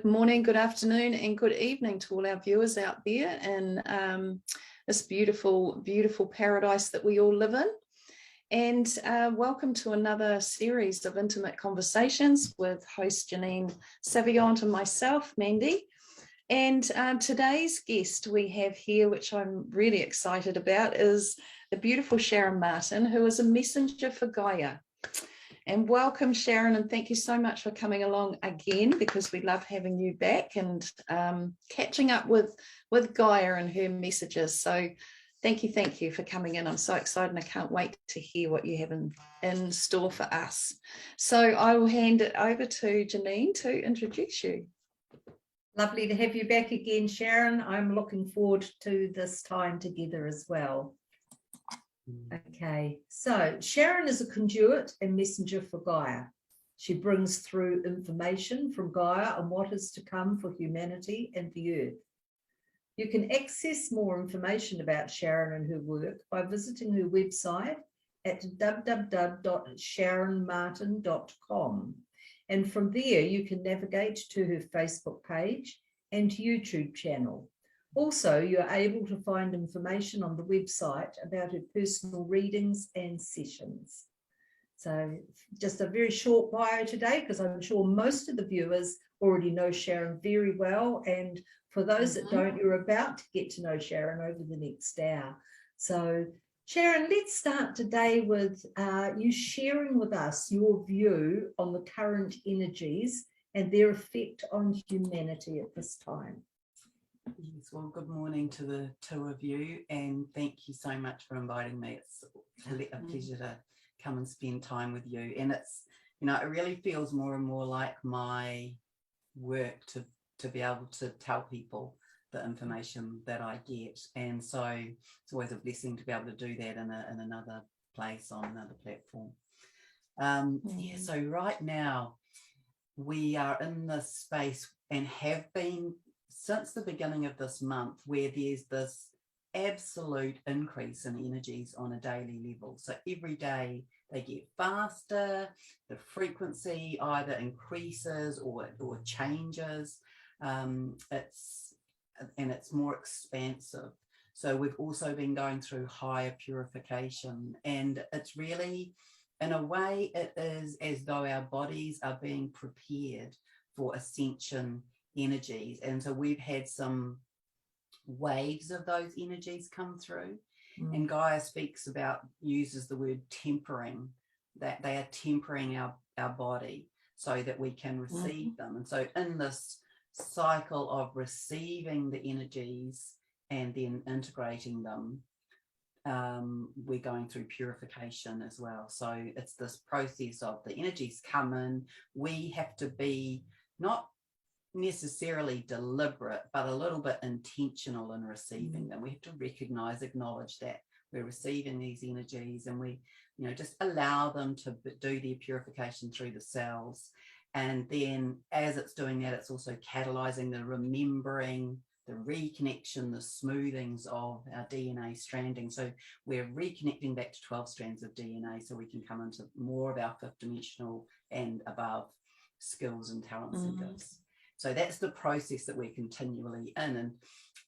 Good morning, good afternoon, and good evening to all our viewers out there in this beautiful, beautiful paradise that we all live in. And welcome to another series of intimate conversations with host Janine Savient and myself, Mandy. And today's guest we have here, which I'm really excited about, is the beautiful Sharron Martin, who is a messenger for Gaia. And welcome, Sharron, and thank you so much for coming along again, because we love having you back and catching up with Gaia and her messages. So thank you for coming in. I'm so excited and I can't wait to hear what you have in store for us. So I will hand it over to Janine to introduce you. Lovely to have you back again, Sharron. I'm looking forward to this time together as well. Okay, so Sharron is a conduit and messenger for Gaia. She brings through information from Gaia on what is to come for humanity and the earth. You can access more information about Sharron and her work by visiting her website at www.sharronmartin.com. And from there, you can navigate to her Facebook page and YouTube channel. Also, you're able to find information on the website about her personal readings and sessions. So just a very short bio today, because I'm sure most of the viewers already know Sharron very well. And for those that don't, you're about to get to know Sharron over the next hour. So Sharron, let's start today with you sharing with us your view on the current energies and their effect on humanity at this time. Yes, well, good morning to the two of you, and thank you so much for inviting me. It's a pleasure to come and spend time with you. And it's, you know, it really feels more and more like my work to be able to tell people the information that I get. And so it's always a blessing to be able to do that in another place, on another platform. Yeah, so right now we are in this space and have been since the beginning of this month, where there's this absolute increase in energies on a daily level. So every day they get faster, the frequency either increases or changes. It's more expansive. So we've also been going through higher purification, and it's really, in a way, it is as though our bodies are being prepared for ascension energies. And so we've had some waves of those energies come through, and Gaia uses the word tempering, that they are tempering our body so that we can receive them. And so in this cycle of receiving the energies and then integrating them, we're going through purification as well. So it's this process of the energies come in, we have to be not necessarily deliberate, but a little bit intentional in receiving them. We have to acknowledge that we're receiving these energies, and we, you know, just allow them to do their purification through the cells. And then as it's doing that, it's also catalyzing the remembering, the reconnection, the smoothings of our DNA stranding. So we're reconnecting back to 12 strands of DNA so we can come into more of our fifth dimensional and above skills and talents and gifts. So that's the process that we're continually in. And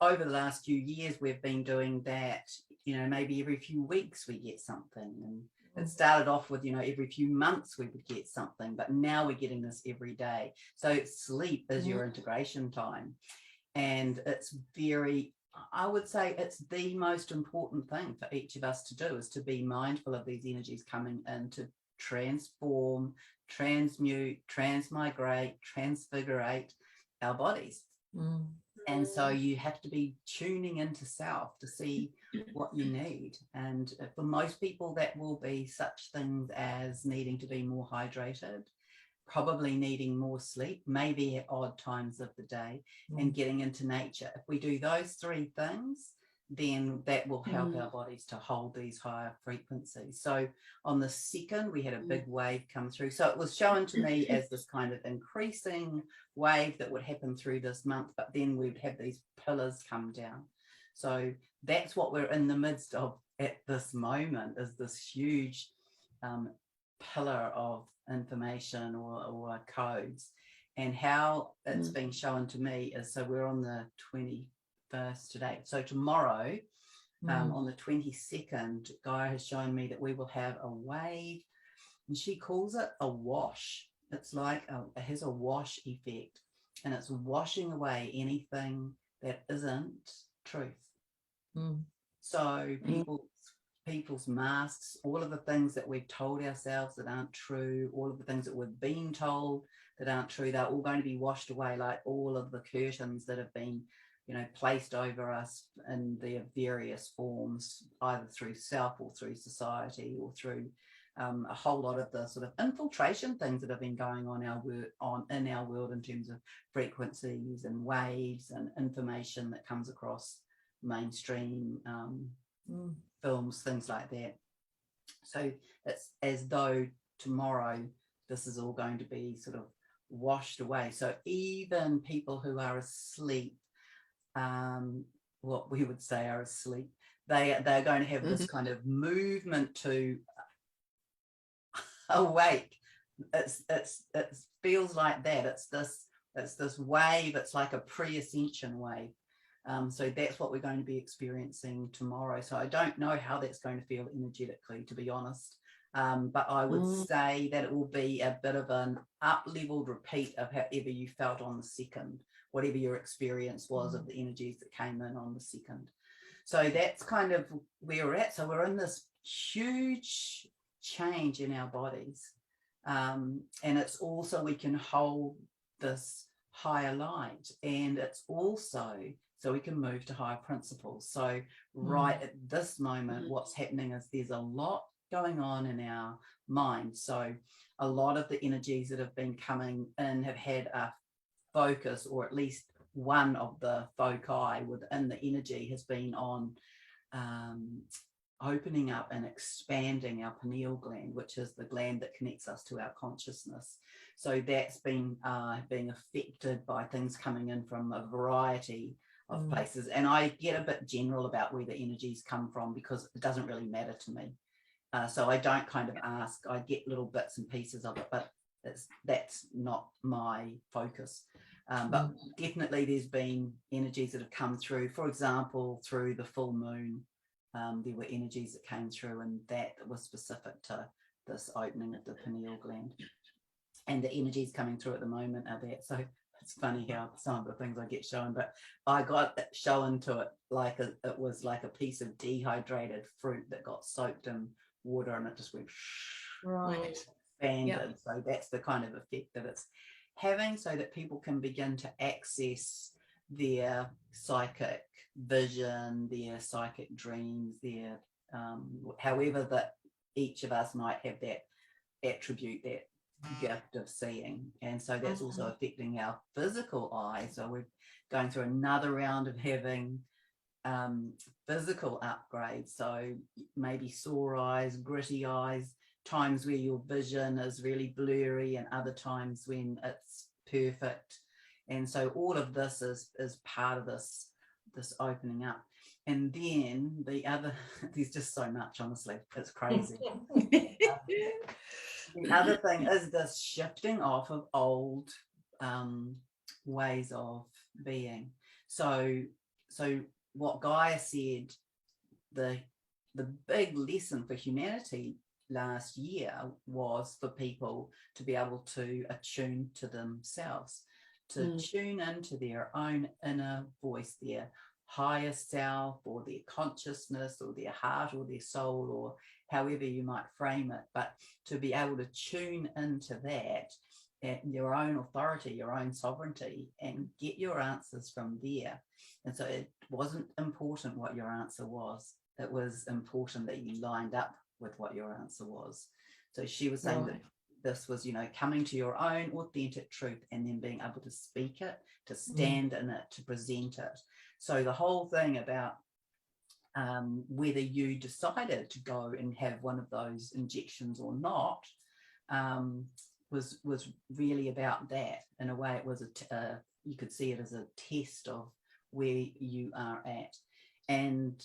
over the last few years, we've been doing that, you know, maybe every few weeks we get something. And it started off with, you know, every few months we would get something, but now we're getting this every day. So sleep is your integration time. And it's I would say it's the most important thing for each of us to do, is to be mindful of these energies coming in to transform, transmute, transmigrate, transfigurate our bodies. And so you have to be tuning into self to see what you need. And for most people, that will be such things as needing to be more hydrated, probably needing more sleep, maybe at odd times of the day, and getting into nature. If we do those three things, then that will help our bodies to hold these higher frequencies. So on the 2nd, we had a big wave come through. So it was shown to me as this kind of increasing wave that would happen through this month, but then we'd have these pillars come down. So that's what we're in the midst of at this moment, is this huge pillar of information or codes. And how it's been shown to me is, so we're on the 21st today. So tomorrow, on the 22nd, Gaia has shown me that we will have a wave, and she calls it a wash. It's like it has a wash effect, and it's washing away anything that isn't truth. So people's masks, all of the things that we've told ourselves that aren't true, all of the things that we've been told that aren't true, they're all going to be washed away, like all of the curtains that have been, placed over us in their various forms, either through self or through society or through a whole lot of the sort of infiltration things that have been going on in our world in terms of frequencies and waves and information that comes across mainstream films, things like that. So it's as though tomorrow this is all going to be sort of washed away. So even people who are asleep, what we would say are asleep, they're going to have this kind of movement to awake. It feels like that. It's this wave. It's like a pre-ascension wave. So that's what we're going to be experiencing tomorrow. So I don't know how that's going to feel energetically, to be honest. But I would say that it will be a bit of an up-leveled repeat of however you felt on the 2nd, whatever your experience was of the energies that came in on the 2nd. So that's kind of where we're at. So we're in this huge change in our bodies. And it's also, we can hold this higher light, and it's also so we can move to higher principles. So right at this moment, what's happening is there's a lot going on in our mind. So a lot of the energies that have been coming in have had a focus, or at least one of the foci within the energy has been on opening up and expanding our pineal gland, which is the gland that connects us to our consciousness. So that's been being affected by things coming in from a variety of places. And I get a bit general about where the energies come from because it doesn't really matter to me. So I don't kind of ask. I get little bits and pieces of it, but that's not my focus. But definitely there's been energies that have come through. For example, through the full moon, there were energies that came through, and that was specific to this opening of the pineal gland. And the energies coming through at the moment are that. So it's funny how some of the things I get shown, but I got shown to it like it was like a piece of dehydrated fruit that got soaked in water, and it just went expanded. So that's the kind of effect that it's having, so that people can begin to access their psychic vision, their psychic dreams, their however that each of us might have that attribute, that gift of seeing. And so that's also affecting our physical eye. So we're going through another round of having physical upgrades. So maybe sore eyes, gritty eyes, times where your vision is really blurry, and other times when it's perfect. And so all of this is part of this opening up. And then the other, there's just so much, honestly, it's crazy. The other thing is this shifting off of old ways of being. So what Gaia said, the big lesson for humanity last year was for people to be able to attune to themselves, to tune into their own inner voice, their higher self, or their consciousness, or their heart, or their soul, or however you might frame it, but to be able to tune into that at your own authority, your own sovereignty, and get your answers from there. And so it wasn't important what your answer was. It was important that you lined up with what your answer was. So she was saying that this was, coming to your own authentic truth, and then being able to speak it, to stand in it, to present it. So the whole thing about whether you decided to go and have one of those injections or not was really about that. In a way, it was you could see it as a test of where you are at. And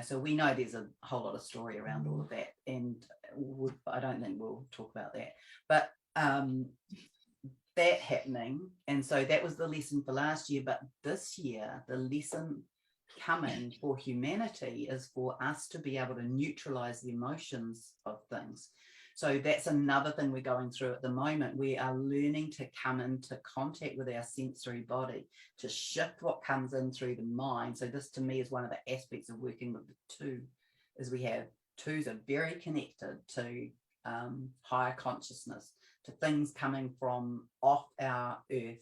so we know there's a whole lot of story around all of that, and I don't think we'll talk about that. But that happening. And so that was the lesson for last year. But this year, the lesson coming for humanity is for us to be able to neutralize the emotions of things. So that's another thing we're going through at the moment. We are learning to come into contact with our sensory body, to shift what comes in through the mind. So this to me is one of the aspects of working with the two, is we have twos are very connected to higher consciousness, to things coming from off our earth,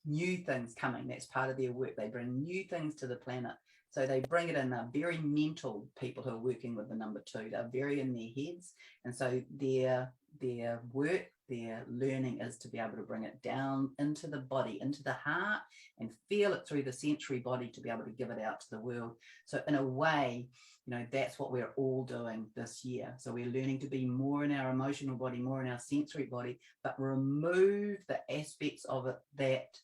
new things coming. That's part of their work. They bring new things to the planet. So they bring it in. They're very mental people who are working with the number two. They're very in their heads. And so their work, their learning is to be able to bring it down into the body, into the heart, and feel it through the sensory body to be able to give it out to the world. So in a way, that's what we're all doing this year. So we're learning to be more in our emotional body, more in our sensory body, but remove the aspects of it that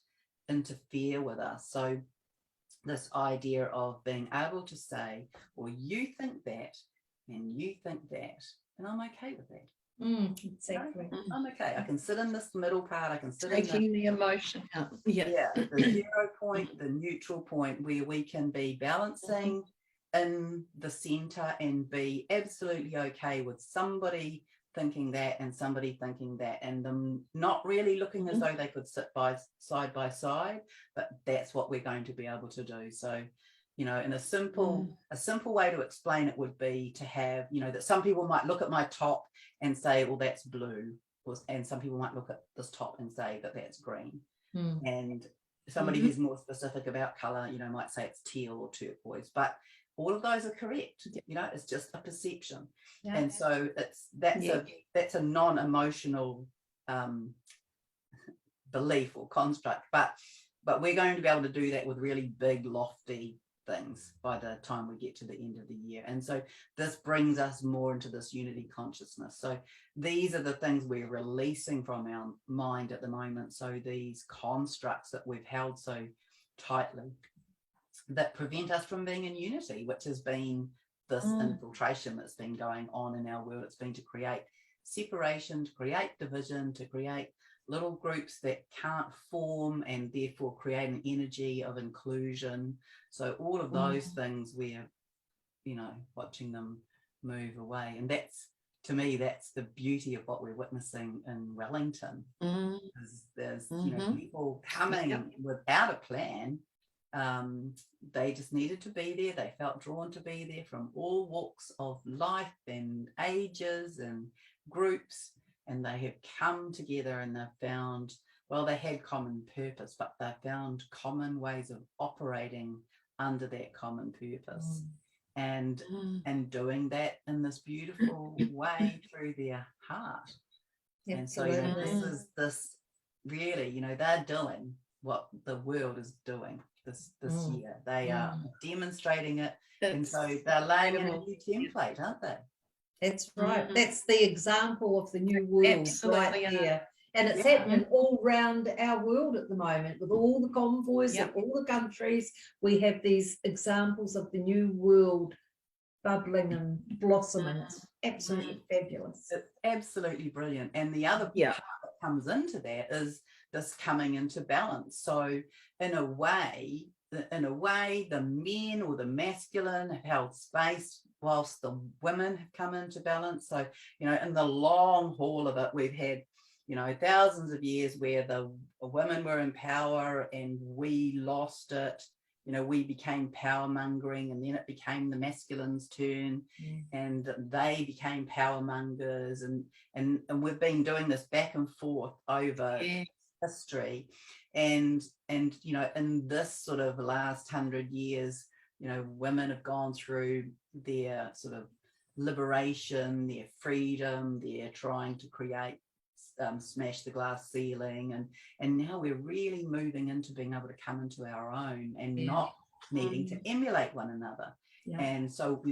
interfere with us. So this idea of being able to say, well, you think that and you think that, and I'm okay with that. Exactly. I'm okay. I can sit in this middle part. I can sit taking the emotion out. Yeah. The 0 point, the neutral point, where we can be balancing in the center and be absolutely okay with somebody thinking that and somebody thinking that, and them not really looking as though they could sit side by side, but that's what we're going to be able to do. So, in a simple way to explain it would be to have, that some people might look at my top and say, well, that's blue, and some people might look at this top and say that that's green. And somebody who's more specific about color, might say it's teal or turquoise, but all of those are correct. It's just a perception. And so that's a non-emotional belief or construct, but we're going to be able to do that with really big, lofty things by the time we get to the end of the year. And so this brings us more into this unity consciousness. So these are the things we're releasing from our mind at the moment. So these constructs that we've held so tightly that prevent us from being in unity, which has been this infiltration that's been going on in our world. It's been to create separation, to create division, to create little groups that can't form, and therefore create an energy of inclusion. So all of those things, we're, watching them move away. And that's, to me, that's the beauty of what we're witnessing in Wellington. There's people coming without a plan. They just needed to be there. They felt drawn to be there from all walks of life and ages and groups, and they have come together and they've found, they had common purpose, but they found common ways of operating under that common purpose and doing that in this beautiful way through their heart. And so this really, they're doing what the world is doing this year. They are demonstrating it. And so they're laying in a new template, aren't they? That's right. That's the example of the new world right there. And it's happening all around our world at the moment with all the convoys of all the countries. We have these examples of the new world bubbling and blossoming. It's absolutely fabulous. It's absolutely brilliant. And the other part that comes into that is this coming into balance. So in a way, the men or the masculine have held space whilst the women have come into balance. So, in the long haul of it, we've had, thousands of years where the women were in power and we lost it. We became power mongering, and then it became the masculine's turn and they became power mongers. And we've been doing this back and forth over history. And in this sort of last 100 years, women have gone through their sort of liberation, their freedom, their trying to create, smash the glass ceiling, and now we're really moving into being able to come into our own and not needing to emulate one another. And so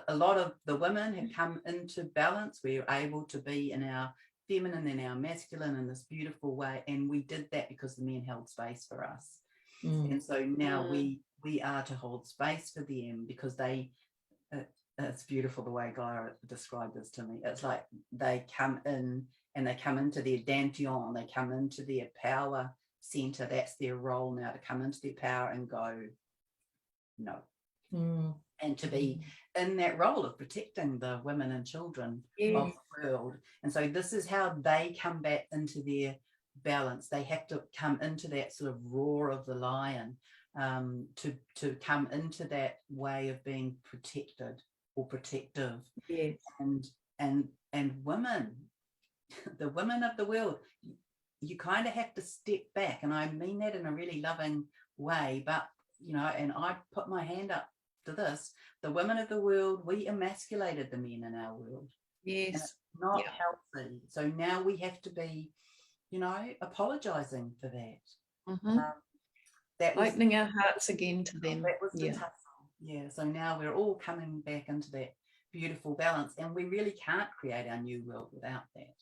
a lot of the women have come into balance. We're able to be in our feminine and our masculine in this beautiful way, and we did that because the men held space for us. And so now we are to hold space for them, because they it's beautiful the way Gaia described this to me. It's like they come in and they come into their dantian, they come into their power center. That's their role now, to come into their power and go, no. And to be in that role of protecting the women and children of the world. And so this is how they come back into their balance. They have to come into that sort of roar of the lion, to come into that way of being protected or protective. Yes. And women, the women of the world, you kind of have to step back, and I mean that in a really loving way, but and I put my hand up to this, the women of the world, we emasculated the men in our world. Yes. And it's not healthy. So now we have to be, apologizing for that. That was opening our hearts again to them. That was the tussle. Yeah. So now we're all coming back into that beautiful balance, and we really can't create our new world without that.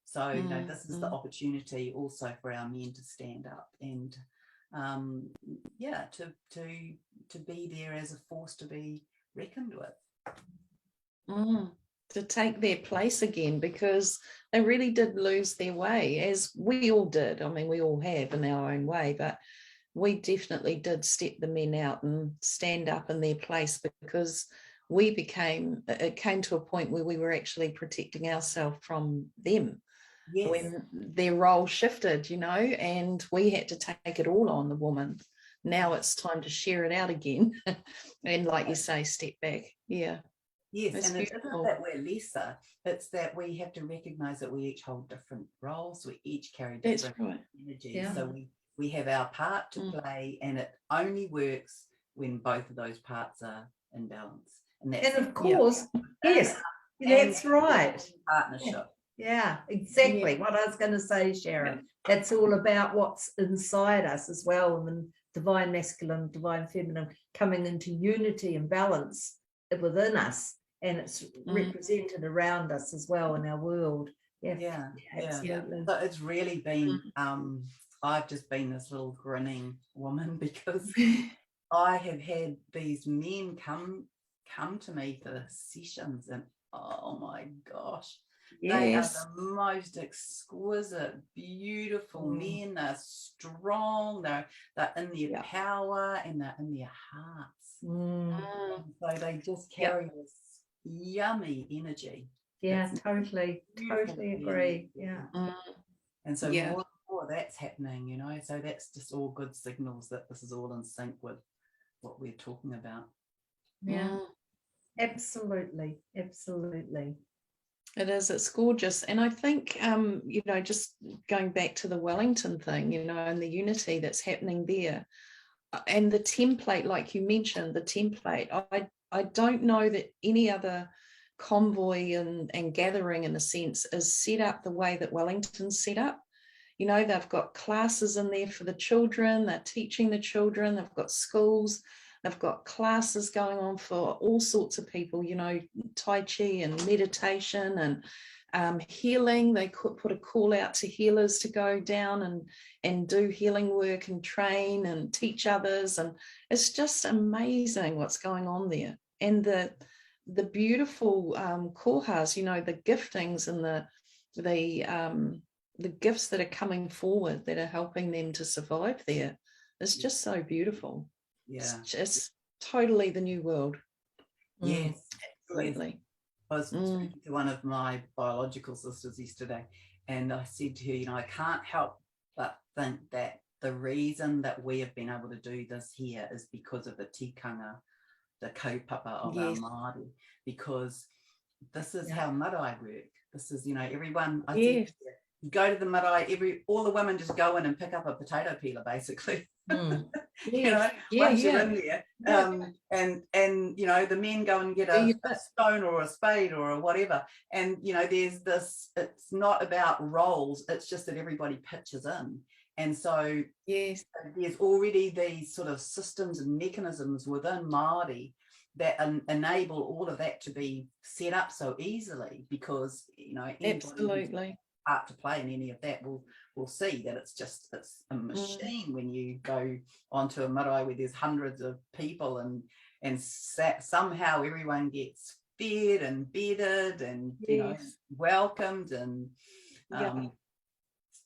So this is the opportunity also for our men to stand up and to be there as a force to be reckoned with. To take their place again, because they really did lose their way, as we all did. I mean, we all have in our own way, but we definitely did step the men out and stand up in their place, because it came to a point where we were actually protecting ourselves from them. Yes. When their role shifted, and we had to take it all on, the woman. Now it's time to share it out again. And like you say, step back. Yeah. Yes, it's and beautiful. It isn't that we're lesser. It's that we have to recognise that we each hold different roles. We each carry different energies. Yeah. So we have our part to play, and it only works when both of those parts are in balance. And of course, yes, that's right. Partnership. Yeah, exactly what I was going to say, Sharron. That's all about what's inside us as well, and the divine masculine, divine feminine coming into unity and balance within us, and it's represented around us as well in our world. Yeah, absolutely. So it's really been I've just been this little grinning woman, because I have had these men come to me for sessions, and oh my gosh, they are the most exquisite, beautiful men. They're strong, they're in their power, and they're in their hearts. So they just carry this yummy energy. Yeah, totally agree. Yeah. And so more that's happening, so that's just all good signals that this is all in sync with what we're talking about. Yeah. Absolutely. It is, it's gorgeous. And I think just going back to the Wellington thing, and the unity that's happening there, and the template, like you mentioned, the template, I don't know that any other convoy and gathering, in a sense, is set up the way that Wellington's set up. They've got classes in there for the children, they're teaching the children, they've got schools, they've got classes going on for all sorts of people, Tai Chi and meditation and healing. They could put a call out to healers to go down and do healing work and train and teach others. And it's just amazing what's going on there. And the beautiful kohas, the giftings and the gifts that are coming forward that are helping them to survive there. It's just so beautiful. Yeah. It's totally the new world. Yes. Absolutely. I was speaking to one of my biological sisters yesterday, and I said to her, I can't help but think that the reason that we have been able to do this here is because of the tikanga, the kaupapa of our Māori, because this is how marae work. This is, everyone, I said, you go to the marae, all the women just go in and pick up a potato peeler, basically. Once you're in there, and the men go and get a stone or a spade or a whatever, and there's this, it's not about roles, it's just that everybody pitches in. And so there's already these sort of systems and mechanisms within Māori that enable all of that to be set up so easily, because absolutely part to play in any of that will see that it's a machine when you go onto a marae where there's hundreds of people and somehow everyone gets fed and bedded and, you know, welcomed. And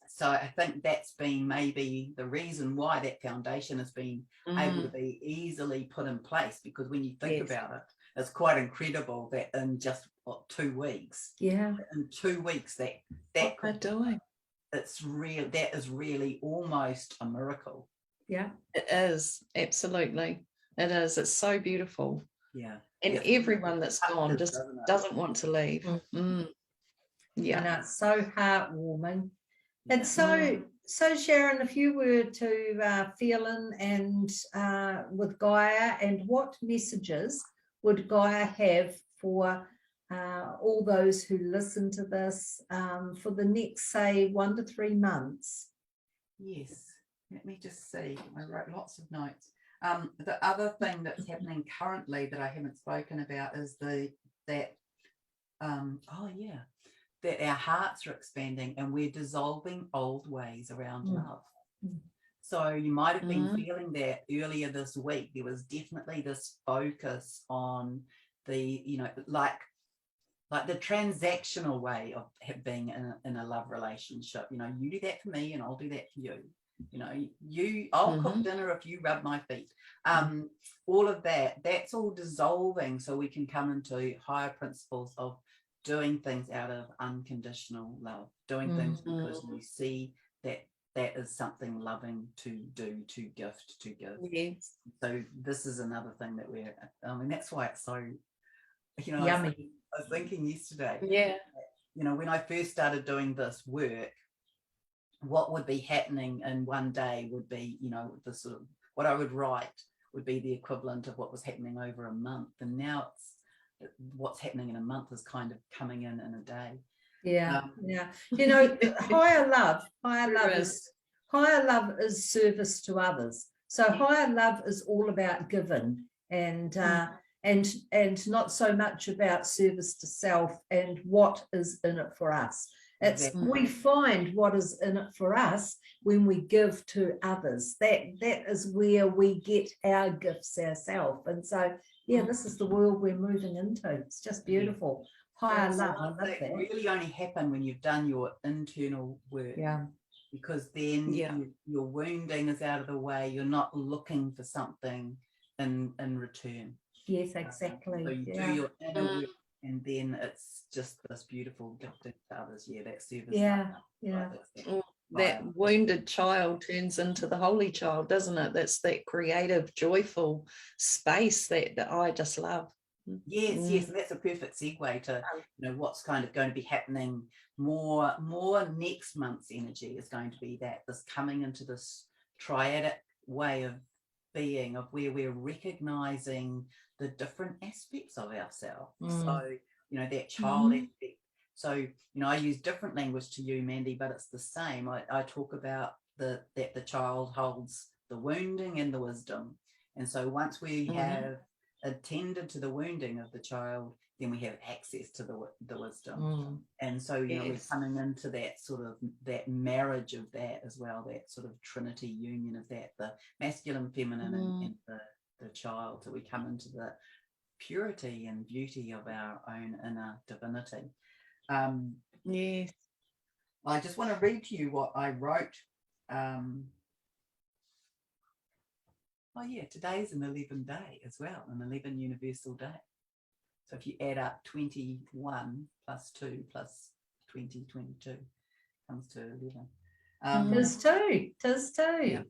so I think that's been maybe the reason why that foundation has been able to be easily put in place, because when you think about it, it's quite incredible that in just 2 weeks, in 2 weeks that what they're doing. It's real. That is really almost a miracle. Yeah, it is. Absolutely. It is. It's so beautiful. Yeah. And everyone that's gone just doesn't want to leave. Yeah. And it's so heartwarming. And so Sharron, if you were to feel in and with Gaia, and what messages would Gaia have for all those who listen to this for the next, say, 1 to 3 months? Yes, let me just see. I wrote lots of notes. The other thing that's happening currently that I haven't spoken about is that our hearts are expanding and we're dissolving old ways around love. So you might have been feeling that earlier this week. There was definitely this focus on the, you know, like the transactional way of being in a love relationship. You know, you do that for me and I'll do that for you. You know, I'll cook dinner if you rub my feet. All of that's all dissolving, so we can come into higher principles of doing things out of unconditional love, doing things because you see that is something loving to do, to gift, to give. Yes. So this is another thing that that's why it's so, you know, yummy. I was thinking yesterday, you know, when I first started doing this work, what would be happening in one day would be, you know, the sort of what I would write would be the equivalent of what was happening over a month. And now it's what's happening in a month is kind of coming in a day. Yeah. You know, higher love is service to others. So higher love is all about giving and not so much about service to self and what is in it for us. We find what is in it for us when we give to others. That is where we get our gifts ourselves. And so, this is the world we're moving into. It's just beautiful. Higher love. I love that. Really only happen when you've done your internal work. Yeah. Because then your wounding is out of the way. You're not looking for something in return. Yes, exactly. So you do your inner work, and then it's just this beautiful gifting to others. Yeah, that service. That wounded child turns into the holy child, doesn't it? That's that creative, joyful space that I just love. Yes, and that's a perfect segue to, you know, what's kind of going to be happening more next month's energy is going to be this coming into this triadic way of being, of where we're recognizing the different aspects of ourselves. So, you know, that child aspect. So, you know, I use different language to you, Mandy, but it's the same. I talk about that the child holds the wounding and the wisdom. And so once we have attended to the wounding of the child, then we have access to the wisdom. And so, you know, we're coming into that sort of that marriage of that as well, that sort of trinity union of that, the masculine, feminine, and the child. So we come into the purity and beauty of our own inner divinity. Yes. I just want to read to you what I wrote. Today's an 11 day as well, an 11 universal day. So if you add up 21 plus 2 plus 20, 22, comes to 11. Tis two. Yeah.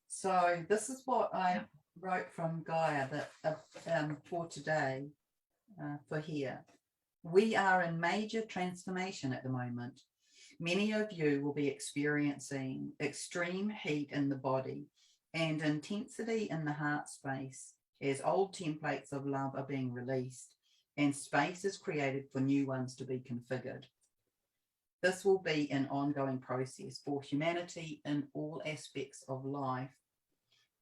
So this is what I wrote from Gaia for today, for here. We are in major transformation at the moment. Many of you will be experiencing extreme heat in the body and intensity in the heart space as old templates of love are being released and space is created for new ones to be configured. This will be an ongoing process for humanity in all aspects of life,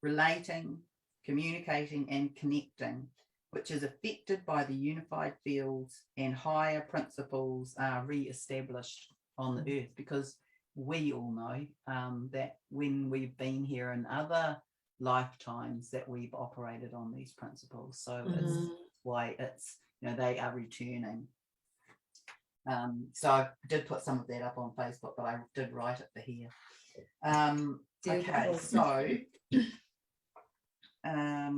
relating, communicating, and connecting, which is affected by the unified fields and higher principles are re-established on the earth, because we all know that when we've been here in other lifetimes that we've operated on these principles. So it's why it's, they are returning. So I did put some of that up on Facebook, but I did write it for here. Okay, so let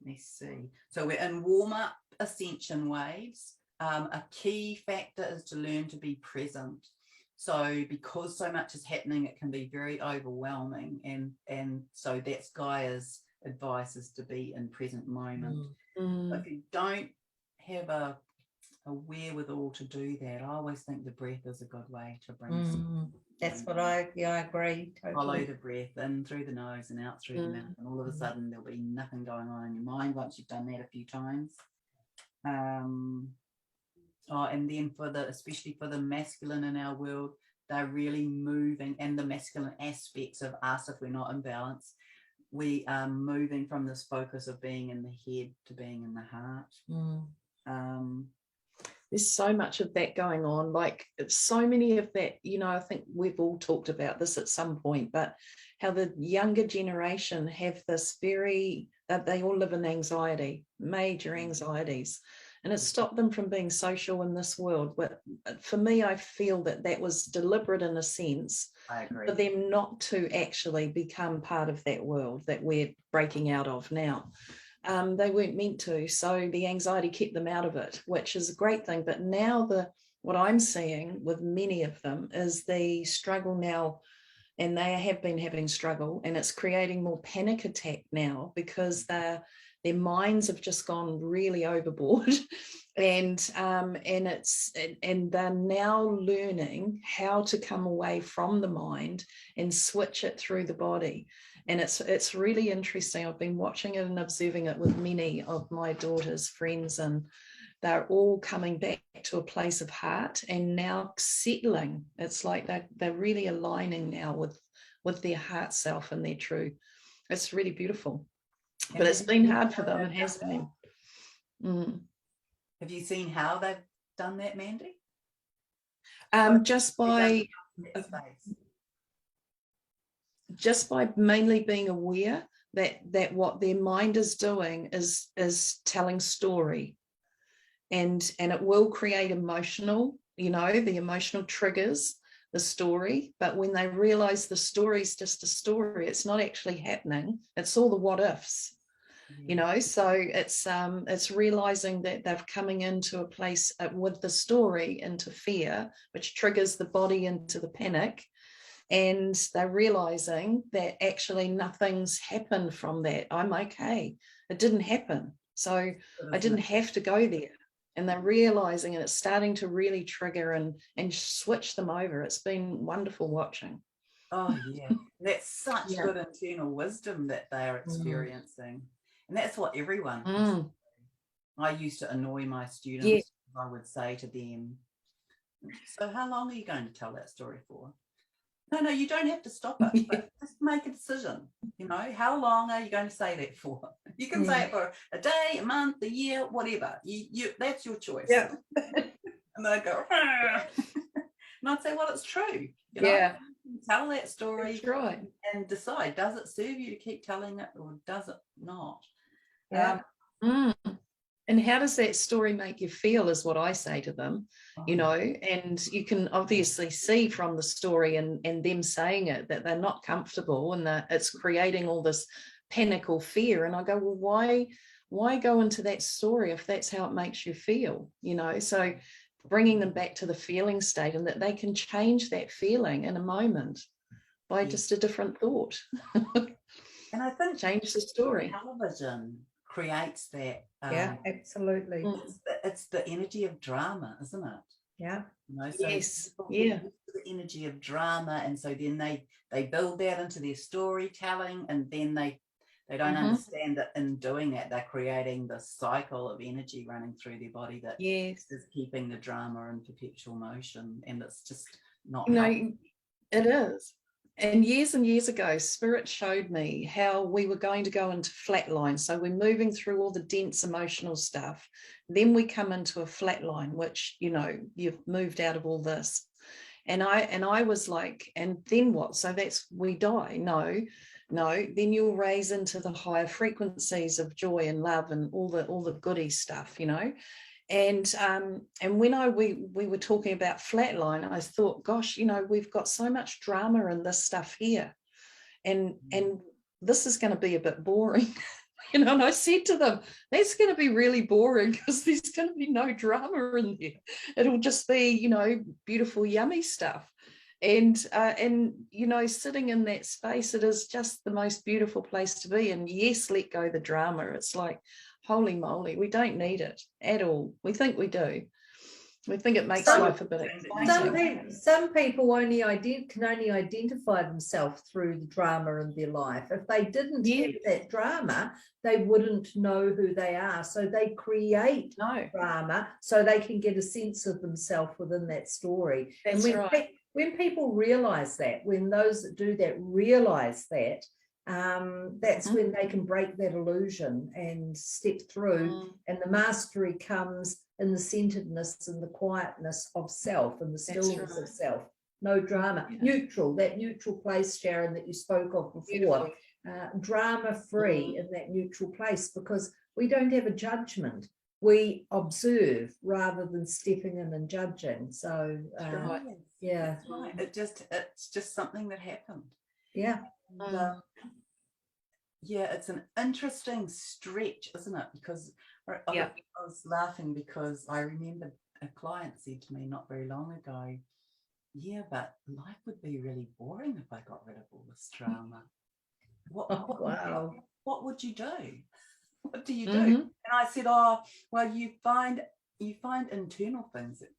me see. So we're in warm-up ascension waves. A key factor is to learn to be present. So because so much is happening, it can be very overwhelming. And so that's Gaia's advice, is to be in present moment. If you don't have a wherewithal to do that, I always think the breath is a good way to bring that's what I agree totally. Follow the breath in through the nose and out through the mouth, and all of a sudden there'll be nothing going on in your mind once you've done that a few times. And then especially for the masculine in our world, they're really moving, and the masculine aspects of us, if we're not in balance, we are moving from this focus of being in the head to being in the heart. There's so much of that going on, like so many of that, I think we've all talked about this at some point, but how the younger generation have this they all live in anxiety, major anxieties, and it stopped them from being social in this world. But for me, I feel that was deliberate in a sense. I agree. For them not to actually become part of that world that we're breaking out of now. They weren't meant to, so the anxiety kept them out of it, which is a great thing. But now what I'm seeing with many of them is the struggle now, and they have been having struggle, and it's creating more panic attack now because their minds have just gone really overboard, and they're now learning how to come away from the mind and switch it through the body. And it's really interesting. I've been watching it and observing it with many of my daughter's friends, and they're all coming back to a place of heart and now settling. It's like they're really aligning now with their heart self and their true. It's really beautiful. But it's been hard for them. It has been. Have you seen how they've done that, Mandy? Just by mainly being aware that what their mind is doing is telling story, and it will create emotional, the emotional triggers the story. But when they realize the story is just a story, it's not actually happening, it's all the what ifs. So it's realizing that they're coming into a place with the story into fear, which triggers the body into the panic, and they're realizing that actually nothing's happened from that. I'm okay, it didn't happen, so I didn't have to go there. And they're realizing, and it's starting to really trigger and switch them over. It's been wonderful watching. Oh yeah, that's such good internal wisdom that they are experiencing. And that's what everyone I used to annoy my students. Yeah. I would say to them, so how long are you going to tell that story for? No, you don't have to stop it, but just make a decision. How long are you going to say that for? You can say it for a day, a month, a year, whatever. You that's your choice. Yeah. And they'd go, and I'd say, well, it's true. Tell that story. That's right. And decide, does it serve you to keep telling it or does it not? Yeah. And how does that story make you feel is what I say to them, and you can obviously see from the story and them saying it that they're not comfortable, and that it's creating all this panic or fear. And I go, well, why go into that story if that's how it makes you feel? So bringing them back to the feeling state, and that they can change that feeling in a moment by just a different thought. And I think change the story. Television creates that. Absolutely. It's the energy of drama, isn't it? Yeah. So yes. Yeah. The energy of drama, and so then they build that into their storytelling, and then they don't understand that in doing that they're creating the cycle of energy running through their body that is keeping the drama in perpetual motion, and it's just not healthy. It is. And years ago, Spirit showed me how we were going to go into flatline. So we're moving through all the dense emotional stuff. Then we come into a flatline, which, you've moved out of all this. And I was like, and then what? So we die? No. No, then you'll raise into the higher frequencies of joy and love and all the goody stuff, you know. And when we were talking about flatline, I thought, gosh, you know, we've got so much drama in this stuff here, and this is going to be a bit boring. You know, and I said to them, that's going to be really boring because there's going to be no drama in there. It'll just be, you know, beautiful, yummy stuff. And you know, sitting in that space, it is just the most beautiful place to be. And yes, let go the drama. It's like, holy moly, we don't need it at all. We think we do. We think it makes life a bit exciting. Some people can only identify themselves through the drama in their life. If they didn't have that drama, they wouldn't know who they are. So they create drama so they can get a sense of themselves within that story. That's right. When people realize that, when those that do that realize that, that's when they can break that illusion and step through, and the mastery comes in the centeredness and the quietness of self and the stillness of self. No drama. Neutral, that neutral place, Sharron, that you spoke of before. Drama free in that neutral place, because we don't have a judgment. We observe rather than stepping in and judging. So yeah, that's right. It's just something that happened. Yeah. Yeah, it's an interesting stretch, isn't it? Because I was laughing because I remember a client said to me not very long ago, yeah, but life would be really boring if I got rid of all this drama. What would you do? What do you do? And I said, oh, well, you find internal things that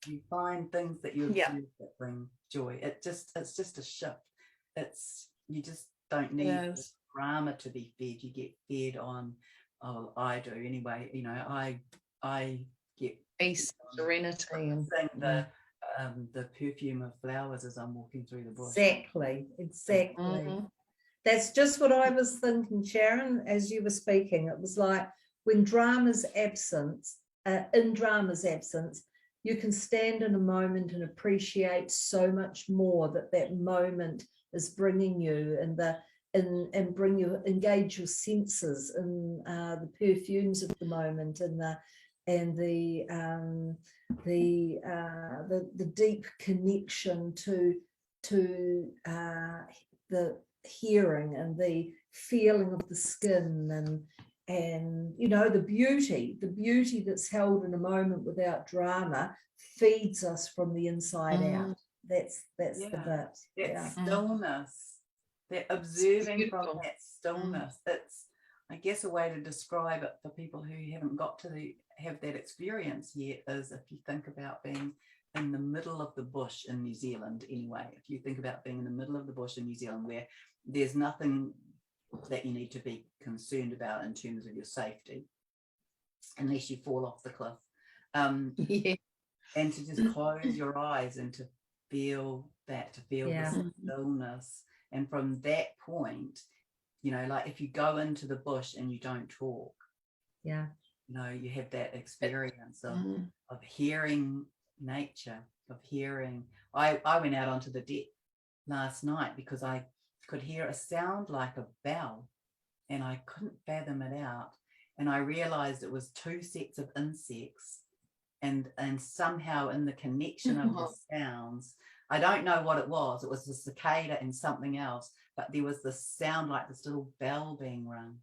you find things that you observe that bring joy. It's just a shift. You just don't need the drama to be fed. You get fed on, oh, I do anyway. You know, I get peace, serenity, and the perfume of flowers as I'm walking through the bush. Exactly. That's just what I was thinking, Sharron, as you were speaking. It was like when drama's absence, in drama's absence, you can stand in a moment and appreciate so much more that moment is bringing you, and bring you, engage your senses in the perfumes of the moment, and the deep connection to the hearing and the feeling of the skin, and you know, the beauty that's held in a moment without drama feeds us from the inside out. That's the bit. That stillness, that observing from that stillness. It's, I guess, a way to describe it for people who haven't got to have that experience yet is if you think about being in the middle of the bush in New Zealand anyway. If you think about being in the middle of the bush in New Zealand where there's nothing that you need to be concerned about in terms of your safety, unless you fall off the cliff. And to just close your eyes and to feel that, to feel the stillness. And from that point, you know, like if you go into the bush and you don't talk, you know, you have that experience of hearing nature, of hearing. I went out onto the deck last night because I could hear a sound like a bell and I couldn't fathom it out. And I realized it was two sets of insects, and somehow in the connection of the sounds, I don't know what it was. It was a cicada and something else, but there was this sound like this little bell being rung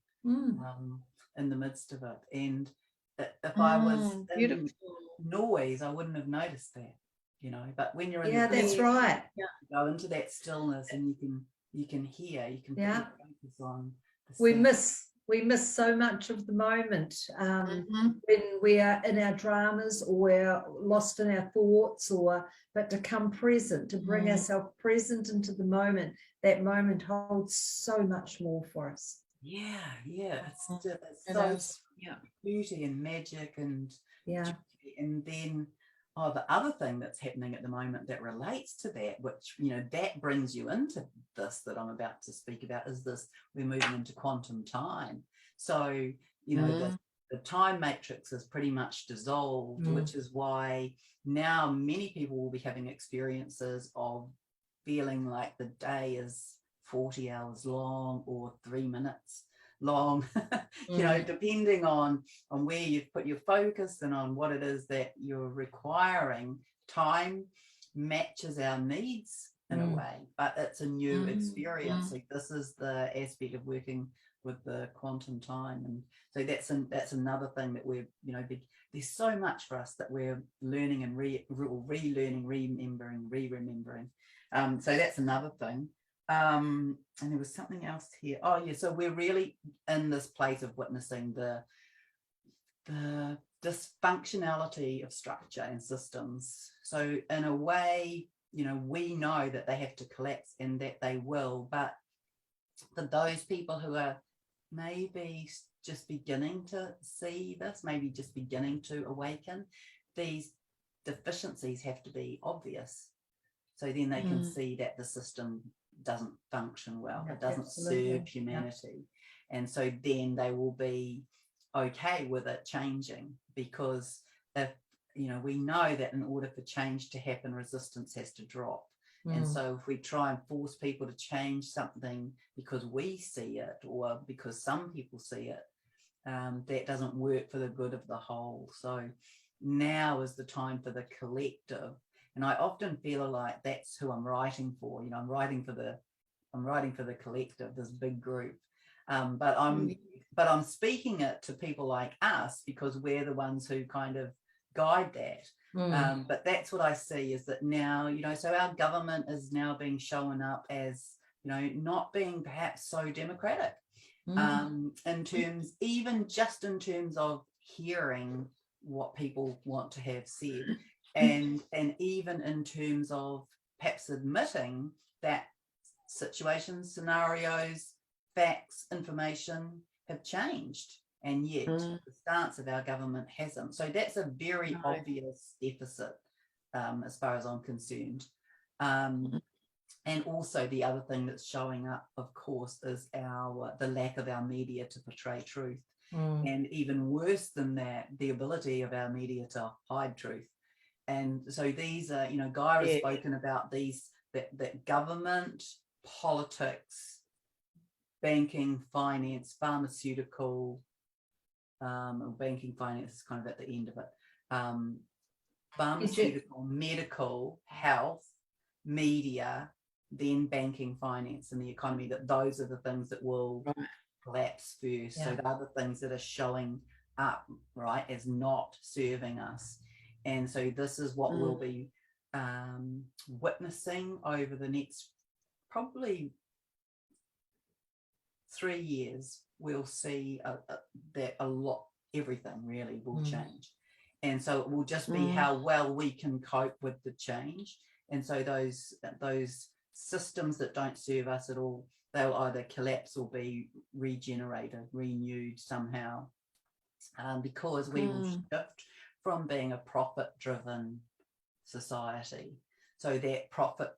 in the midst of it. And if I was in noise, I wouldn't have noticed that, you know. But when you're in the that's right. You go into that stillness and you can hear, you can focus on the sound. We miss so much of the moment when we are in our dramas or we're lost in our thoughts, but to come present, to bring ourselves present into the moment. That moment holds so much more for us. It's so beauty and magic and and then the other thing that's happening at the moment that relates to that, which, you know, that brings you into this that I'm about to speak about, is this: we're moving into quantum time. So, you know, the time matrix is pretty much dissolved, which is why now many people will be having experiences of feeling like the day is 40 hours long or 3 minutes long, you know, depending on where you've put your focus and on what it is that you're requiring. Time matches our needs in a way, but it's a new experience. So this is the aspect of working with the quantum time, and so that's another thing that we're, you know, there's so much for us that we're learning and relearning, remembering. So that's another thing. And there was something else here. Oh yeah, so we're really in this place of witnessing the dysfunctionality of structure and systems. So in a way, you know, we know that they have to collapse and that they will, but for those people who are maybe just beginning to see this, maybe just beginning to awaken, these deficiencies have to be obvious. So then they can see that the system doesn't function well, it doesn't serve humanity. And so then they will be okay with it changing, because if, you know, we know that in order for change to happen, resistance has to drop. And so if we try and force people to change something because we see it or because some people see it, that doesn't work for the good of the whole. So now is the time for the collective. And I often feel like that's who I'm writing for. You know, I'm writing for the collective, this big group. But I'm speaking it to people like us because we're the ones who kind of guide that. But that's what I see, is that now, you know, so our government is now being shown up as, you know, not being perhaps so democratic, in terms, even just in terms of hearing what people want to have said, and even in terms of perhaps admitting that situations, scenarios, facts, information have changed, and yet the stance of our government hasn't. So that's a very obvious deficit, as far as I'm concerned. And also the other thing that's showing up, of course, is the lack of our media to portray truth. And even worse than that, the ability of our media to hide truth. And so these are, you know, Gaia has spoken about these, that government, politics, banking, finance, pharmaceutical, banking, finance is kind of at the end of it, pharmaceutical, medical, health, media, then banking, finance, and the economy, that those are the things that will collapse first. So the other things that are showing up, right, as not serving us. And so this is what we'll be witnessing over the next probably 3 years. We'll see that a lot, everything really will change. And so it will just be how well we can cope with the change. And so those systems that don't serve us at all, they'll either collapse or be regenerated, renewed somehow, because we will shift from being a profit-driven society. So that profit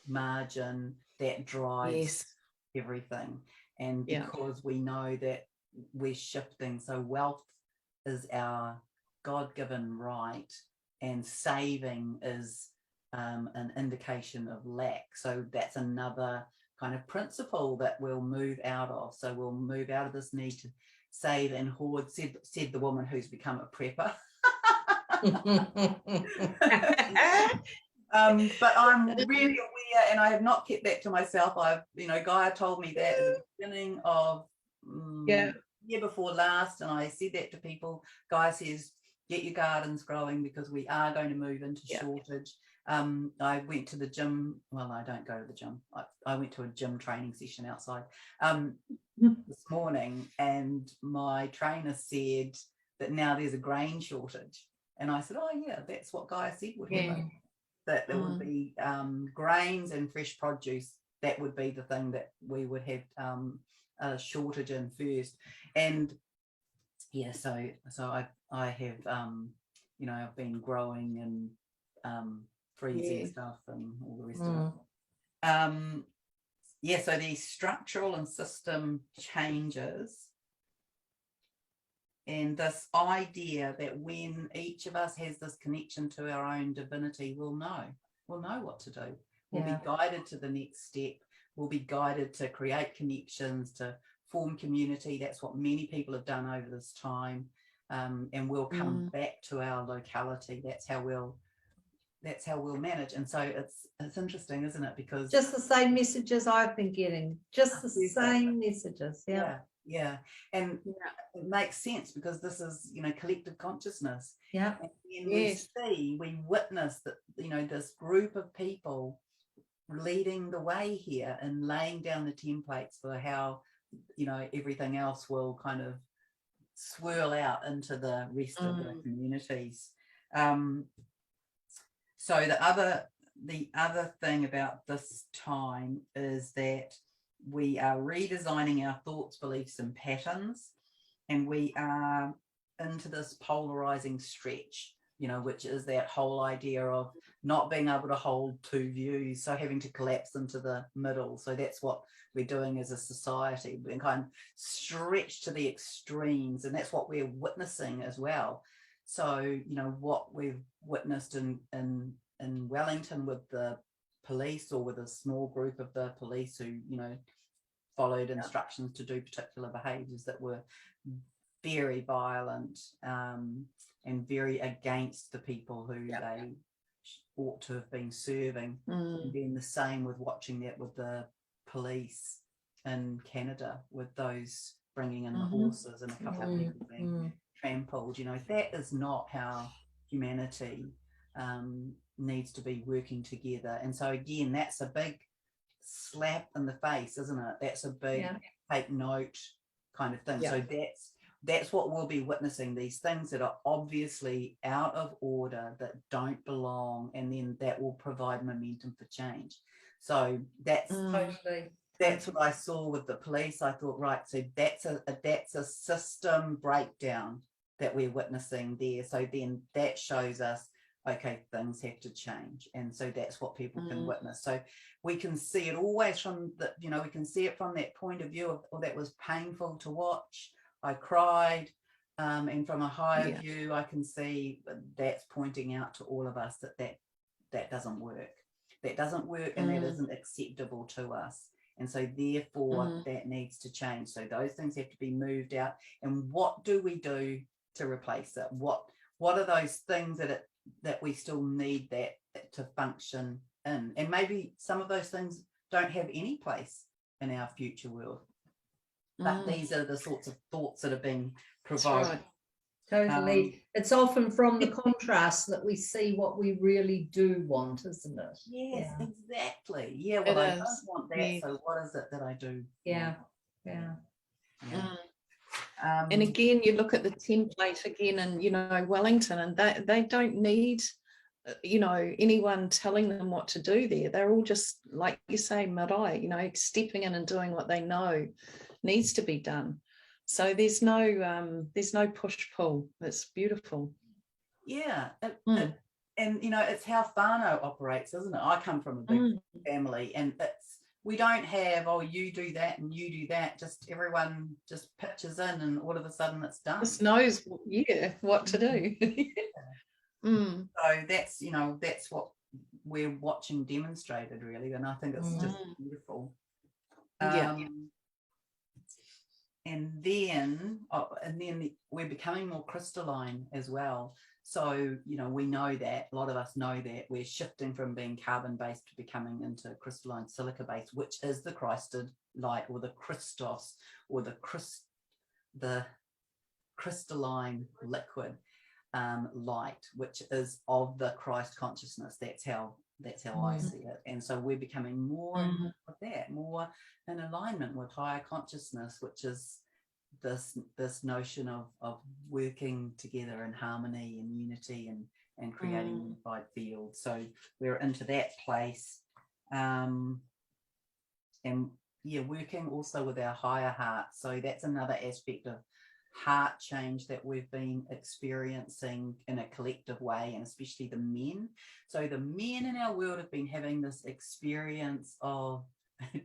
margin, that drives everything. And because we know that we're shifting, so wealth is our God-given right, and saving is an indication of lack. So that's another kind of principle that we'll move out of. So we'll move out of this need to save and hoard, said the woman who's become a prepper. But I'm really aware, and I have not kept that to myself. Gaia told me that at the beginning of year before last, and I said that to people. Gaia says, get your gardens growing because we are going to move into shortage. I went to the gym. Well, I don't go to the gym. I went to a gym training session outside this morning, and my trainer said that now there's a grain shortage. And I said, oh yeah, that's what Gaia said would happen. That there would be grains and fresh produce. That would be the thing that we would have a shortage in first. And so I have I've been growing and freezing stuff and all the rest of it. So these structural and system changes, and this idea that when each of us has this connection to our own divinity, we'll know what to do. We'll be guided to the next step. we'll be guided to create connections, to form community. That's what many people have done over this time. And we'll come back to our locality. That's how we'll manage. And so it's interesting, isn't it? Because just the same messages I've been getting, just the same messages. Yeah. And it makes sense because this is, collective consciousness. Yeah. And we witness that, this group of people leading the way here and laying down the templates for how, everything else will kind of swirl out into the rest of the communities. So the other thing about this time is that we are redesigning our thoughts, beliefs, and patterns, and we are into this polarizing stretch, which is that whole idea of not being able to hold two views, so having to collapse into the middle. So that's what we're doing as a society. We're kind of stretched to the extremes, and that's what we're witnessing as well. So, what we've witnessed in Wellington with the police, or with a small group of the police who, followed instructions to do particular behaviours that were very violent and very against the people who they ought to have been serving. And then the same with watching that with the police in Canada, with those bringing in the horses and a couple of people being trampled. That is not how humanity needs to be working together. And so again, that's a big slap in the face, isn't it? That's a big take note kind of thing. So that's what we'll be witnessing, these things that are obviously out of order, that don't belong, and then that will provide momentum for change. So that's that's what I saw with the police. I thought, right, so that's a system breakdown that we're witnessing there. So then that shows us, okay, things have to change. And so that's what people can witness. So we can see it always from the, we can see it from that point of view of, oh, that was painful to watch, I cried. And from a higher view, I can see that's pointing out to all of us that doesn't work. That doesn't work, and that isn't acceptable to us. And so therefore that needs to change. So those things have to be moved out. And what do we do to replace it? What are those things that we still need that to function in? And maybe some of those things don't have any place in our future world. But these are the sorts of thoughts that are being provoked. Right. Totally. It's often from the contrast that we see what we really do want, isn't it? Yes, exactly. Yeah, well, I don't want that, so what is it that I do? Yeah. And again, you look at the template again, and Wellington, and they don't need anyone telling them what to do there. They're all just, like you say, marae, stepping in and doing what they know needs to be done. So there's no push pull. It's beautiful. Yeah. And it's how whānau operates, isn't it? I come from a big family, and we don't have, oh, you do that and you do that. Just everyone just pitches in, and all of a sudden it's done. Just knows what to do. So that's what we're watching demonstrated, really, and I think it's just beautiful. And then we're becoming more crystalline as well. So, we know that, a lot of us know that we're shifting from being carbon-based to becoming into crystalline silica-based, which is the Christed light, or the Christos, or the crystalline liquid light, which is of the Christ consciousness. That's how I see it. And so we're becoming more of that, more in alignment with higher consciousness, which is this notion of working together in harmony and unity and creating a unified field. So we're into that place, and working also with our higher heart. So that's another aspect of heart change that we've been experiencing in a collective way, and especially the men. So the men in our world have been having this experience of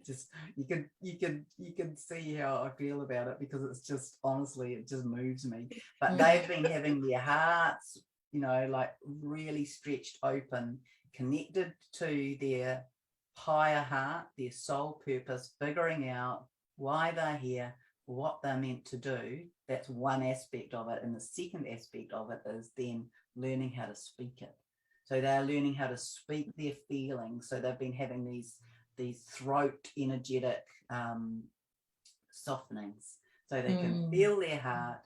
just you can see how I feel about it, because it's just, honestly, it just moves me. But they've been having their hearts, like really stretched open, connected to their higher heart, their soul purpose, figuring out why they're here, what they're meant to do. That's one aspect of it. And the second aspect of it is then learning how to speak it. So they're learning how to speak their feelings. So they've been having these throat energetic softenings, so they can feel their heart,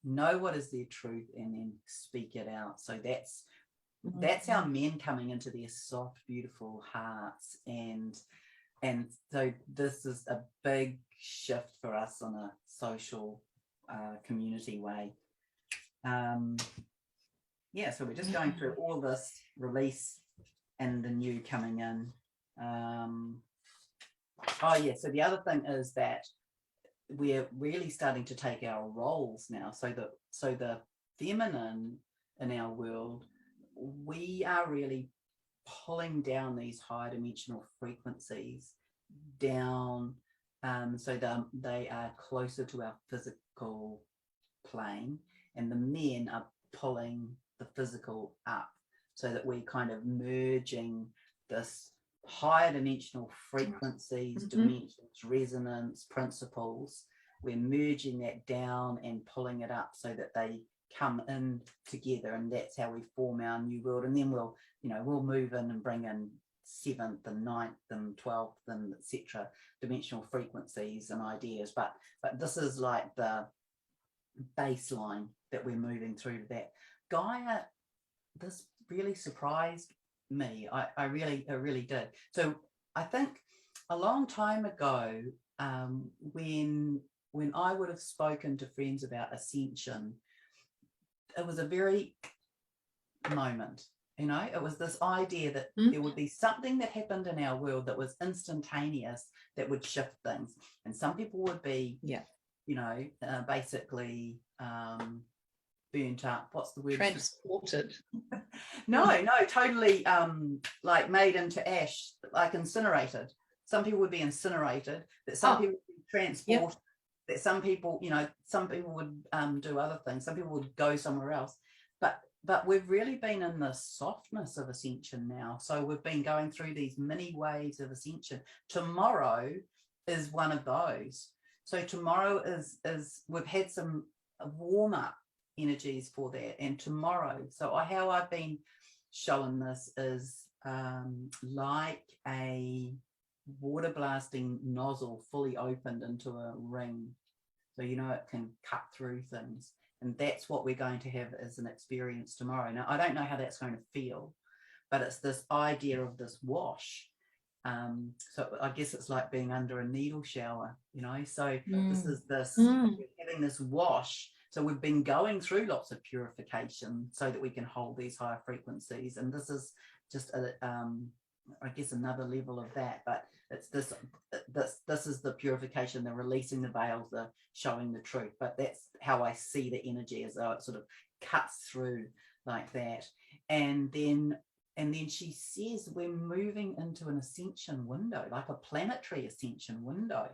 know what is their truth, and then speak it out. So that's our men coming into their soft, beautiful hearts, and so this is a big shift for us on a social community way. Yeah, so we're just going through all this release and the new coming in. Oh yeah, so the other thing is that we're really starting to take our roles now. So the feminine in our world, we are really pulling down these high dimensional frequencies down, so they are closer to our physical plane, and the men are pulling the physical up, so that we're kind of merging this higher dimensional frequencies, dimensions, resonance, principles. We're merging that down and pulling it up so that they come in together, and that's how we form our new world. And then we'll move in and bring in 7th and 9th and 12th and etc. dimensional frequencies and ideas. But this is like the baseline that we're moving through to that. Gaia, this really surprised me. I really did. So I think a long time ago, when I would have spoken to friends about ascension, it was a very moment, it was this idea that there would be something that happened in our world that was instantaneous, that would shift things. And some people would be, basically burnt up. What's the word? Transported. No, totally like made into ash, like incinerated. Some people would be incinerated, that some people would be transported, that some people, some people would do other things. Some people would go somewhere else. But we've really been in the softness of ascension now. So we've been going through these mini waves of ascension. Tomorrow is one of those. So tomorrow is we've had some warm-up energies for that. And tomorrow, so how I've been showing this is like a water blasting nozzle fully opened into a ring. So, it can cut through things. And that's what we're going to have as an experience tomorrow. Now, I don't know how that's going to feel, but it's this idea of this wash. So I guess it's like being under a needle shower, So this is having this wash. So we've been going through lots of purification so that we can hold these higher frequencies. And this is just I guess another level of that, but it's this is the purification, the releasing the veils, the showing the truth. But that's how I see the energy, as though it sort of cuts through like that. And then she says we're moving into an ascension window, like a planetary ascension window.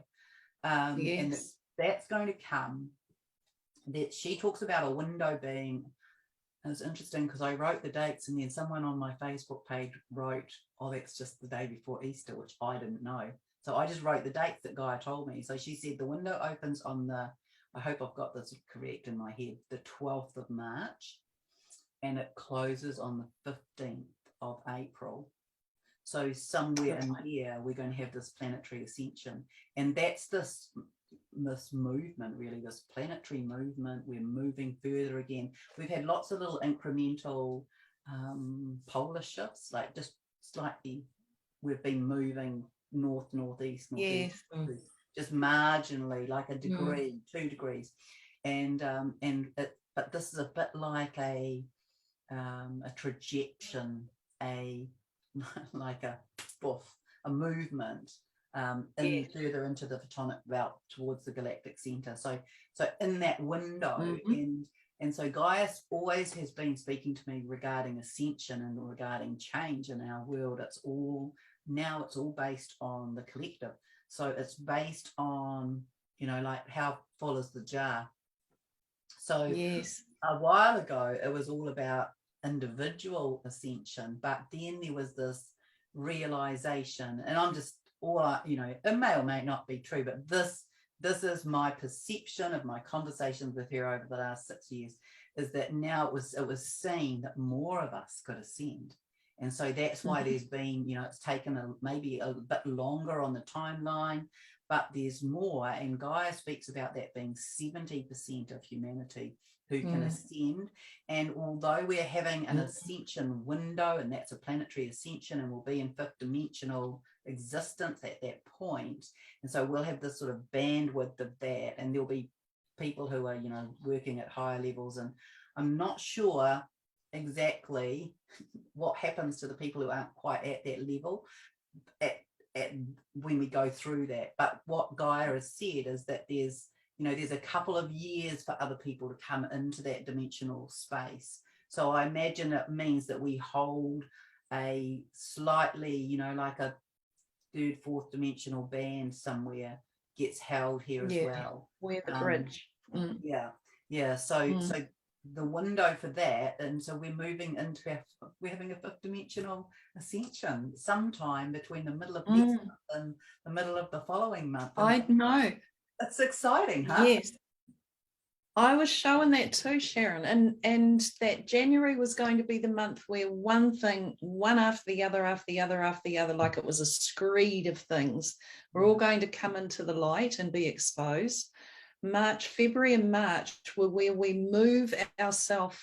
And that's going to come. That she talks about a window being. And it's interesting because I wrote the dates, and then someone on my Facebook page wrote, that's just the day before Easter, which I didn't know. So I just wrote the dates that Gaia told me. So she said the window opens on I hope I've got this correct in my head, the 12th of March, and it closes on the 15th of April. So somewhere in here, we're going to have this planetary ascension. And that's this movement, really, this planetary movement. We're moving further again. We've had lots of little incremental polar shifts, like just slightly. We've been moving northeast, just marginally, like a degree, 2 degrees, but this is a bit like a trajection, like a movement. Further into the photonic belt towards the galactic center. So in that window, and so Gaia always has been speaking to me regarding ascension and regarding change in our world. It's all based on the collective. So it's based on, like how full is the jar. So a while ago, it was all about individual ascension, but then there was this realization, and I'm just it may or may not be true, but this is my perception of my conversations with her over the last 6 years, is that now it was seen that more of us could ascend. And so that's why there's been, it's taken maybe a bit longer on the timeline, but there's more. And Gaia speaks about that being 70% of humanity who can ascend. And although we're having an ascension window, and that's a planetary ascension, and we'll be in fifth dimensional existence at that point, and so we'll have this sort of bandwidth of that, and there'll be people who are working at higher levels, and I'm not sure exactly what happens to the people who aren't quite at that level at when we go through that. But what Gaia has said is that there's a couple of years for other people to come into that dimensional space. So I imagine it means that we hold a slightly, like a third, fourth dimensional band somewhere gets held here as well. Where the bridge. So the window for that, and so we're moving into we're having a fifth dimensional ascension sometime between the middle of next month and the middle of the following month. And I know. It's exciting, huh? Yes. I was showing that too, Sharron, and that January was going to be the month where one thing, one after the other, like it was a screed of things, we're all going to come into the light and be exposed. February and March were where we move ourselves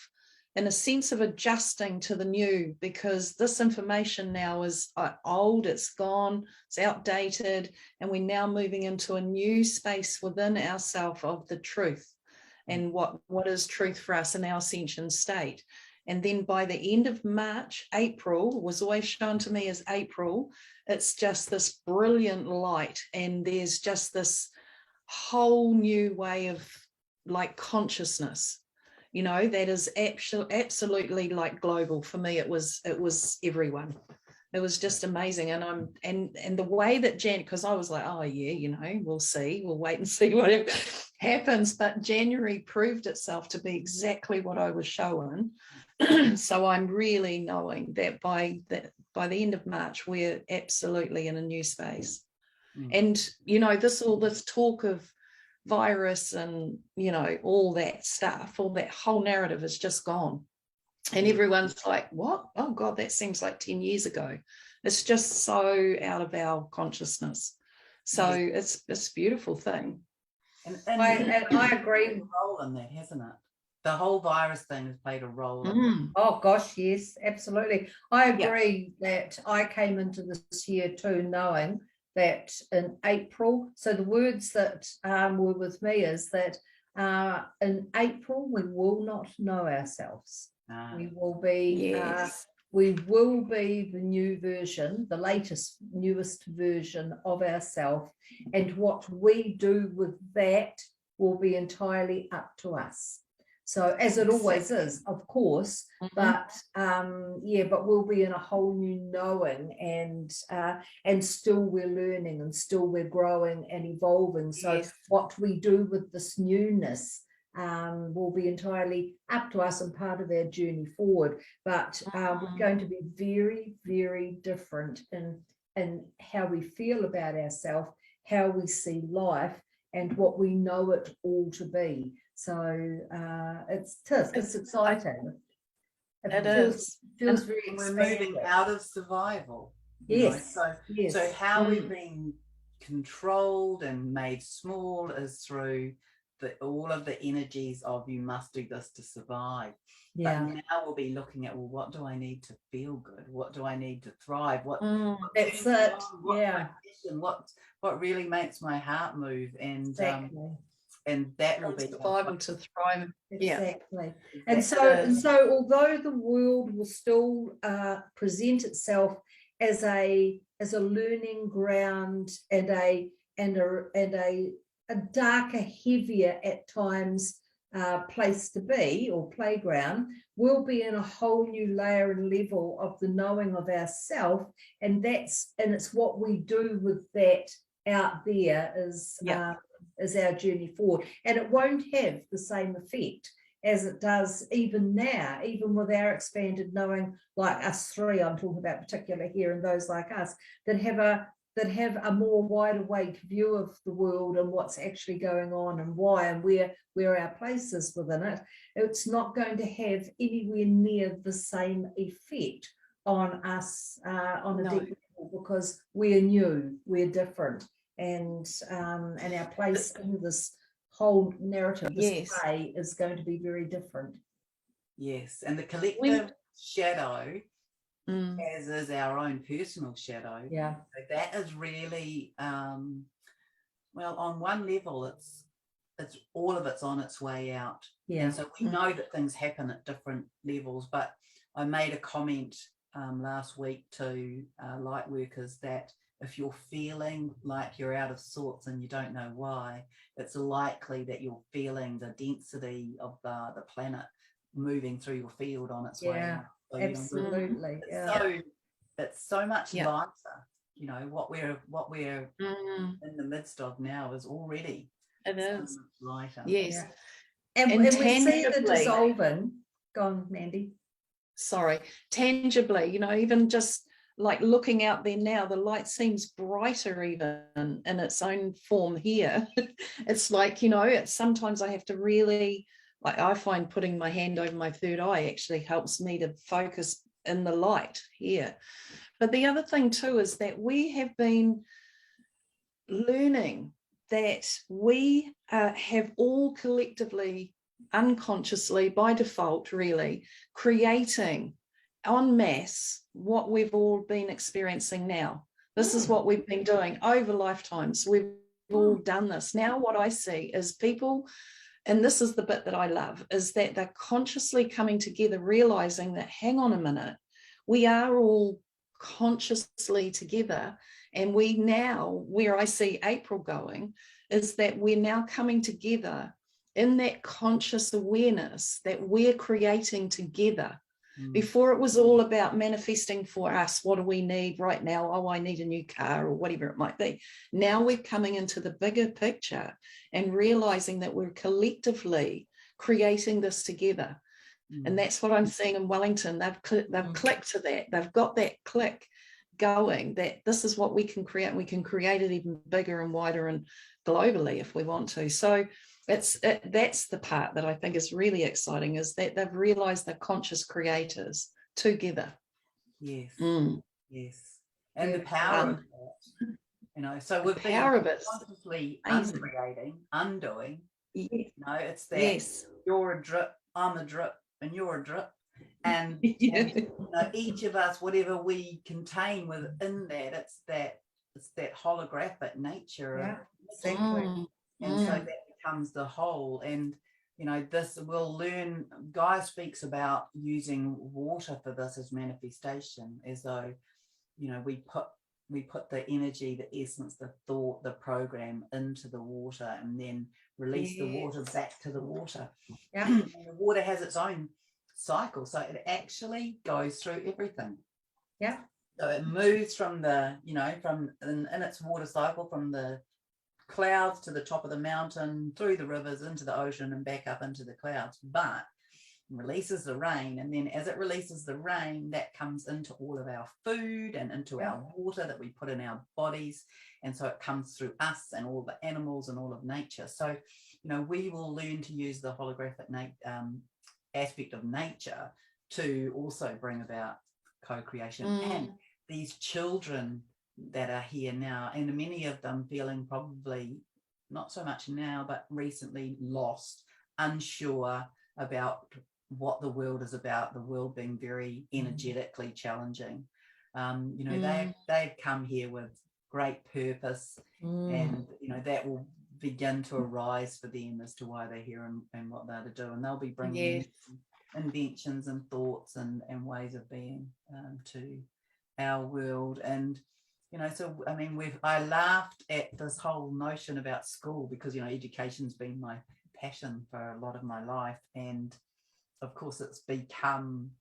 in a sense of adjusting to the new, because this information now is old, it's gone, it's outdated, and we're now moving into a new space within ourselves of the truth. And what is truth for us in our ascension state. And then by the end of March, April was always shown to me as April. It's just this brilliant light, and there's just this whole new way of like consciousness, that is absolutely like global. For me, it was everyone. It was just amazing. And the way that Jan, because I was like, oh yeah, we'll see, we'll wait and see what happens. But January proved itself to be exactly what I was showing. So I'm really knowing that by the end of March, we're absolutely in a new space. And this talk of virus and all that stuff, all that whole narrative is just gone. And everyone's like, what? Oh God, that seems like 10 years ago. It's just so out of our consciousness. So it's a beautiful thing. And I agree. A role in that, hasn't it? The whole virus thing has played a role in that. Oh gosh, yes, absolutely. I agree that I came into this year too knowing that in April, so the words that were with me is that in April we will not know ourselves. We will be the new version, the newest version of ourselves, and what we do with that will be entirely up to us. So as it always is, of course, but we'll be in a whole new knowing, and still we're learning, and still we're growing and evolving. So what we do with this newness will be entirely up to us and part of our journey forward. But we're going to be very, very different in how we feel about ourselves, how we see life, and what we know it all to be. So it's exciting. It feels very exciting. We're moving out of survival. Yes. So how we've been controlled and made small is through all of the energies of you must do this to survive. But now we'll be looking at, well, what do I need to feel good? What do I need to thrive? That's it. What really makes my heart move? And and that will be survival to thrive. Exactly. And so although the world will still present itself as a learning ground and a darker, heavier at times place to be, or playground, we'll be in a whole new layer and level of the knowing of ourself, and it's what we do with that out there is our journey forward. And it won't have the same effect as it does even now, even with our expanded knowing, like us three, I'm talking about particular here, and those like us that have a more wide awake view of the world and what's actually going on and why and where our place is within it. It's not going to have anywhere near the same effect on us on a No. deep level, because we're new, we're different, and our place in this whole narrative, this Yes. play, is going to be very different. Yes, and the collective shadow, as is our own personal shadow. Yeah. So that is really, well, on one level, it's all of it's on its way out. Yeah. And so we know that things happen at different levels, but I made a comment last week to light workers that if you're feeling like you're out of sorts and you don't know why, it's likely that you're feeling the density of the planet moving through your field on its way out. So, absolutely. It's so much Yeah. lighter. You know, what we're in the midst of now is already It so is. much lighter. Yes. Yeah. And we see the dissolving. Go on, Mandy. Sorry, tangibly, you know, even just like looking out there now, the light seems brighter even in its own form here. It's like, you know, it's sometimes I have to really, like, I find putting my hand over my third eye actually helps me to focus in the light here. But the other thing too is that we have been learning that we have all collectively, unconsciously, by default, really, creating en masse what we've all been experiencing now. This is what we've been doing over lifetimes. We've all done this. Now what I see is people, and this is the bit that I love, is that they're consciously coming together, realizing that, hang on a minute, we are all consciously together. And we now, where I see April going, is that we're now coming together in that conscious awareness that we're creating together. Before it was all about manifesting for us, what do we need right now? Oh, I need a new car or whatever it might be. Now we're coming into the bigger picture and realizing that we're collectively creating this together. And that's what I'm seeing in Wellington. They've clicked to that. They've got that click going, that this is what we can create, and we can create it even bigger and wider and globally if we want to. So that's the part that I think is really exciting, is that they've realized they're conscious creators together. Yes. Yes. And the power of that, you know, so we've been consciously uncreating, undoing. Yes. You know, it's that you're a drip, I'm a drip, and you're a drip. And, and you know, each of us, whatever we contain within that, it's that holographic nature. Exactly. And so that becomes the whole. And you know, this we'll learn. Gaia speaks about using water for this as manifestation, as though, you know, we put the energy, the essence, the thought, the program into the water, and then release the water back to the water. And the water has its own cycle, so it actually goes through everything. So it moves from the, you know, from in its water cycle, from the clouds to the top of the mountain, through the rivers, into the ocean, and back up into the clouds, but releases the rain. And then as it releases the rain, that comes into all of our food and into our water that we put in our bodies. And so it comes through us and all the animals and all of nature. So, you know, we will learn to use the holographic aspect of nature to also bring about co-creation. And these children that are here now, and many of them feeling probably not so much now, but recently lost, unsure about what the world is about, the world being very energetically challenging. You know, they've come here with great purpose, and you know, that will begin to arise for them as to why they're here and what they're to do, and they'll be bringing inventions and thoughts and ways of being to our world. And you know, so I mean, I laughed at this whole notion about school, because you know, education's been my passion for a lot of my life, and of course it's become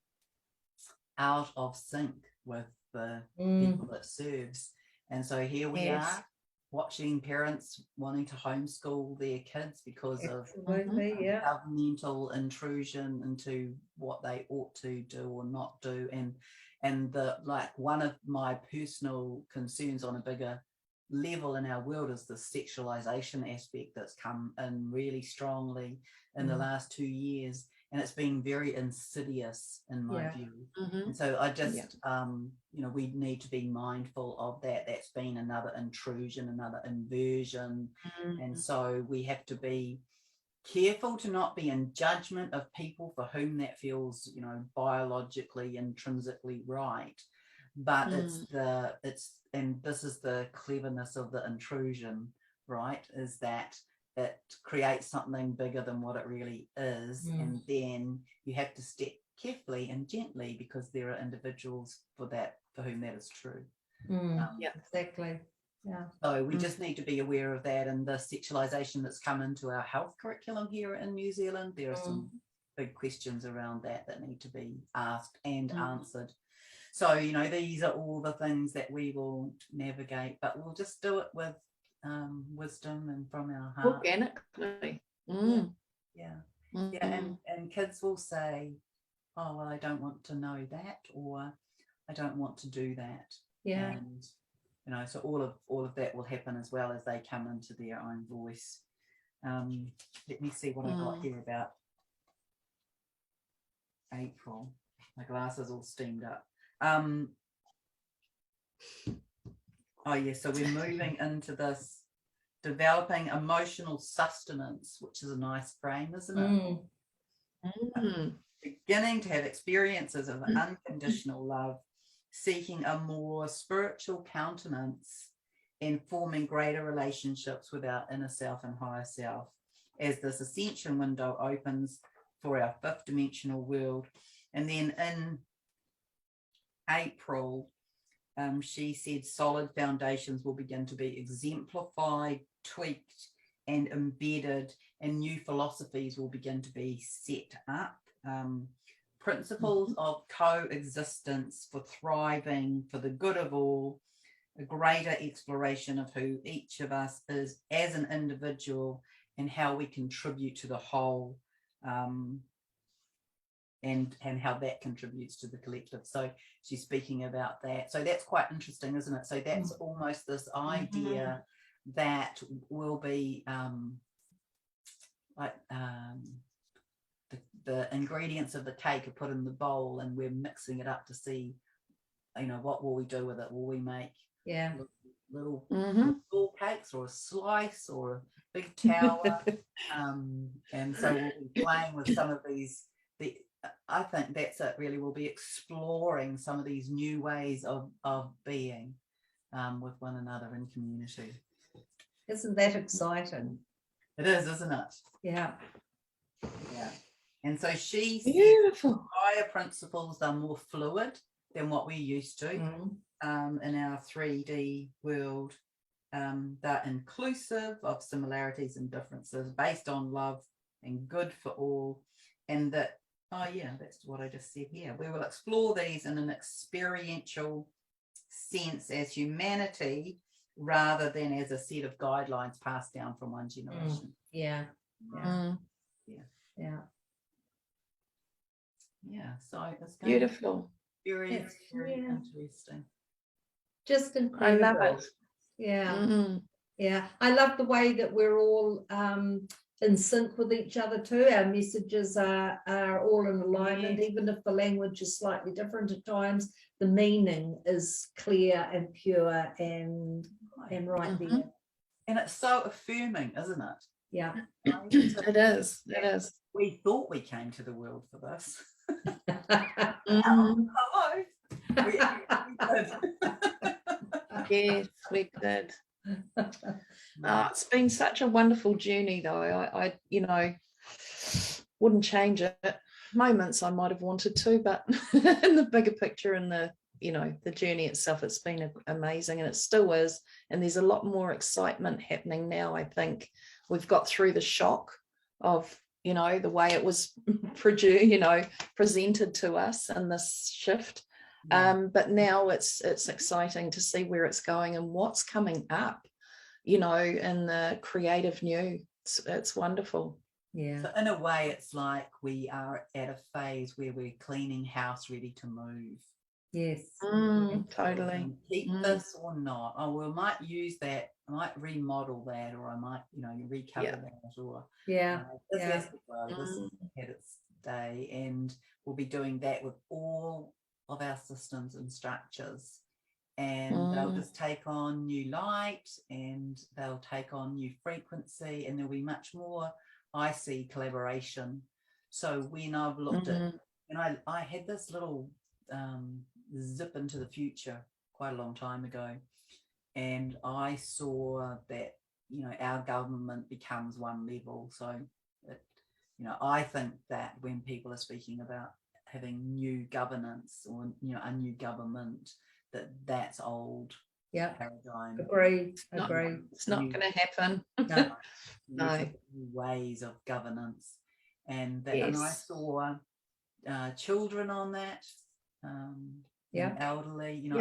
out of sync with the people it serves. And so here we are, watching parents wanting to homeschool their kids because of governmental intrusion into what they ought to do or not do, and the like one of my personal concerns on a bigger level in our world is the sexualization aspect that's come in really strongly in the last 2 years, and it's been very insidious in my view. And so I just you know, we need to be mindful of that. That's been another intrusion, another inversion, and so we have to be careful to not be in judgment of people for whom that feels, you know, biologically, intrinsically right. But and this is the cleverness of the intrusion, right, is that it creates something bigger than what it really is, and then you have to step carefully and gently because there are individuals for whom that is true. Exactly. Yeah. So we just need to be aware of that, and the sexualization that's come into our health curriculum here in New Zealand. There are some big questions around that need to be asked and answered. So, you know, these are all the things that we will navigate, but we'll just do it with wisdom and from our heart. Organically. And kids will say, oh, well, I don't want to know that, or I don't want to do that. And you know, so all of that will happen as well as they come into their own voice. Let me see what I got here about April. My glasses all steamed up. Oh yes, so we're moving into this developing emotional sustenance, which is a nice frame, isn't it? Beginning to have experiences of unconditional love, seeking a more spiritual countenance, and forming greater relationships with our inner self and higher self as this ascension window opens for our fifth dimensional world. And then in April, she said solid foundations will begin to be exemplified, tweaked, and embedded, and new philosophies will begin to be set up. Principles of coexistence for thriving, for the good of all, a greater exploration of who each of us is as an individual and how we contribute to the whole, and how that contributes to the collective. So she's speaking about that. So that's quite interesting, isn't it? So that's almost this idea that will be like the ingredients of the cake are put in the bowl and we're mixing it up to see, you know, what will we do with it? Will we make little cakes or a slice or a big tower? And so we'll be playing with some of these. I think that's it, really. We'll be exploring some of these new ways of being with one another in community. Isn't that exciting? It is, isn't it? Yeah. Yeah. And so she Beautiful. said higher principles are more fluid than what we're used to in our 3D world. They're inclusive of similarities and differences based on love and good for all. And that, oh yeah, that's what I just said here. We will explore these in an experiential sense as humanity rather than as a set of guidelines passed down from one generation. So it's beautiful. Very interesting. Just incredible. I love it. Yeah. I love the way that we're all in sync with each other too. Our messages are all in alignment, even if the language is slightly different at times. The meaning is clear and pure and right there. And it's so affirming, isn't it? Yeah. It is. We thought we came to the world for this. Hello. We did. Yes, we did. It's been such a wonderful journey, though. I you know, wouldn't change it. Moments I might have wanted to, but in the bigger picture and the, you know, the journey itself, it's been amazing, and it still is. And there's a lot more excitement happening now. I think we've got through the shock of, you know, the way it was produced, you know, presented to us and this shift. But now it's exciting to see where it's going and what's coming up. in the creative new. It's wonderful. Yeah. So in a way, it's like we are at a phase where we're cleaning house, ready to move. Yes. Totally. Keep this or not. Oh, we might use that. I might remodel that, or I might, recover that, or this has to go. This has had its day, and we'll be doing that with all of our systems and structures. And they'll just take on new light, and they'll take on new frequency, and there'll be much more, I see, collaboration. So when I've looked at, and I had this little zip into the future quite a long time ago, and I saw that our government becomes one level. So I think that when people are speaking about having new governance or a new government, that's old paradigm. Agree. It's not going to happen. No. Ways of governance, and I saw children on that, and elderly.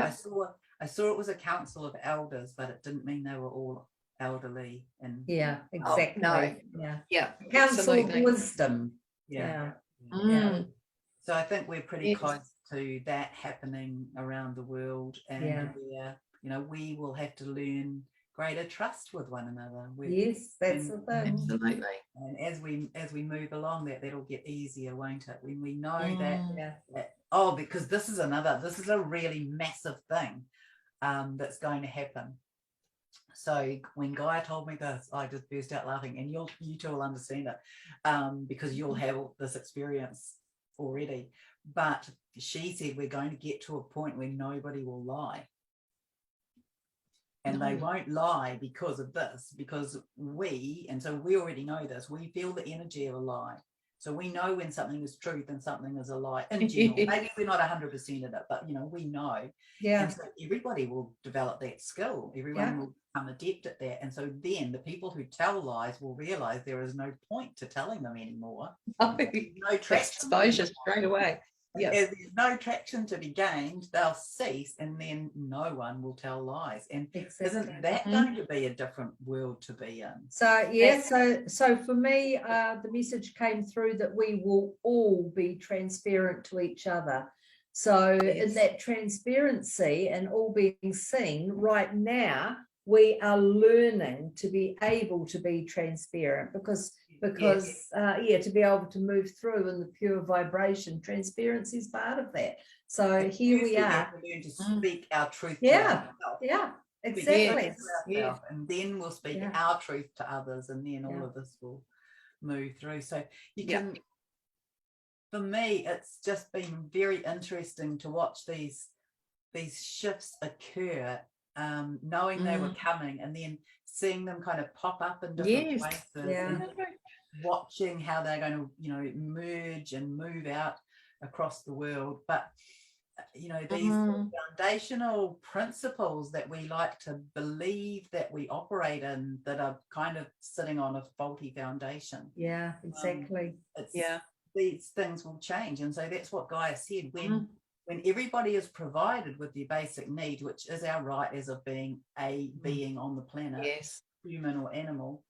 I saw it was a council of elders, but it didn't mean they were all elderly. And exactly. Yeah, council of wisdom. So I think we're pretty close to that happening around the world, and we will have to learn greater trust with one another. That's the thing. Absolutely. And as we move along, that'll get easier, won't it? When we know that because this is a really massive thing that's going to happen. So when Gaia told me this, I just burst out laughing, and you two will understand it because you'll have this experience already. But she said we're going to get to a point where nobody will lie. And they won't lie because of this, because and so we already know this, we feel the energy of a lie. So we know when something is truth and something is a lie in general. Maybe we're not 100% at it, but we know. Yeah. And so everybody will develop that skill. Everyone will become adept at that. And so then the people who tell lies will realize there is no point to telling them anymore. No traction. Exposure straight away. As there's no traction to be gained, they'll cease, and then no one will tell lies. And isn't that going to be a different world to be in? So so for me, the message came through that we will all be transparent to each other. So in that transparency and all being seen, right now we are learning to be able to be transparent because to be able to move through in the pure vibration, transparency is part of that. So and here we are. We learn to speak our truth. Exactly. And then we'll speak our truth to others, and then all of this will move through. So you can. For me, it's just been very interesting to watch these shifts occur. Knowing they were coming, and then seeing them kind of pop up in different places, and watching how they're going to, merge and move out across the world. But these foundational principles that we like to believe that we operate in, that are kind of sitting on a faulty foundation. Yeah, exactly. These things will change, and so that's what Gaia said when everybody is provided with their basic needs, which is our right as of being a being on the planet, human or animal,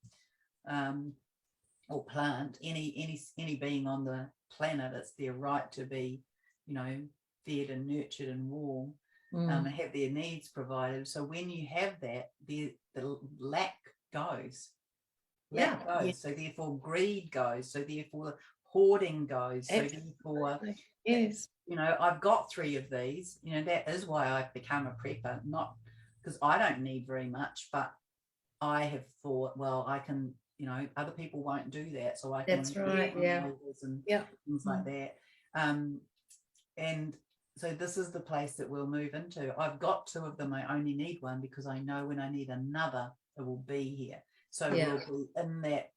or plant, any being on the planet, it's their right to be, fed and nurtured and warm, and have their needs provided. So when you have that, the lack goes. So therefore greed goes. So therefore hoarding goes. So therefore I've got 3 of these. That is why I've become a prepper, not because I don't need very much, but I have thought, well, I can, other people won't do that, so I can. That's right. And things like that. And so this is the place that we'll move into. I've got 2 of them. I only need one because I know when I need another, it will be here. So we'll be in that.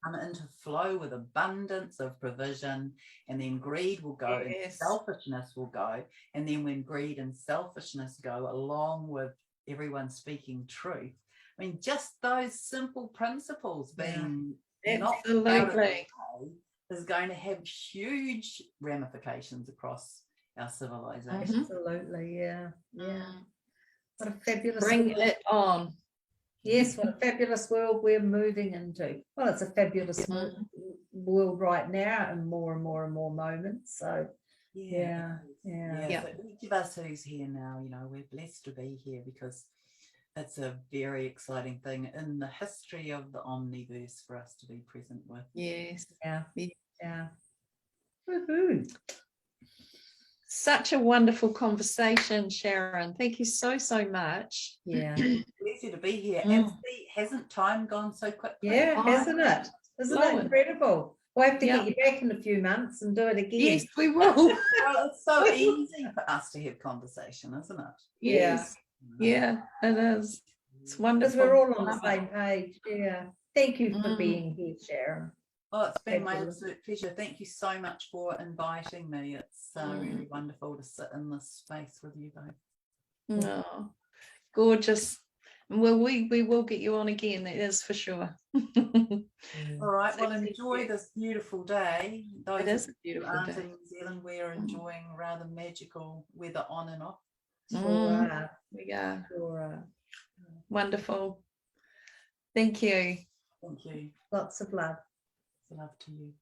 Come into flow with abundance of provision, and then greed will go and selfishness will go. And then when greed and selfishness go, along with everyone speaking truth, I mean, just those simple principles being not out of the way is going to have huge ramifications across our civilization. Absolutely, What a fabulous. Bring it on. Yes, what a fabulous world we're moving into. Well, it's a fabulous world right now, and more and more moments. So yeah. So each of us who's here now, we're blessed to be here because it's a very exciting thing in the history of the omniverse for us to be present with. Yes. Yeah. Woohoo. Such a wonderful conversation, Sharron. Thank you so much. Yeah. Pleasure to be here. And see, hasn't time gone so quickly? Yeah, hasn't it? Isn't it incredible? We'll have to get you back in a few months and do it again. Yes, we will. Well, it's so easy for us to have conversation, isn't it? Yes. Yeah, it is. It's wonderful. Because we're all on the same page. Yeah. Thank you for being here, Sharron. Oh, it's been my absolute pleasure. Thank you so much for inviting me. It's really wonderful to sit in this space with you both. Oh, gorgeous. Well, we will get you on again, that is for sure. All right, well, enjoy this beautiful day. It is a beautiful day. In New Zealand, we're enjoying rather magical weather on and off. We are. Wonderful. Thank you. Thank you. Lots of love. Love to you.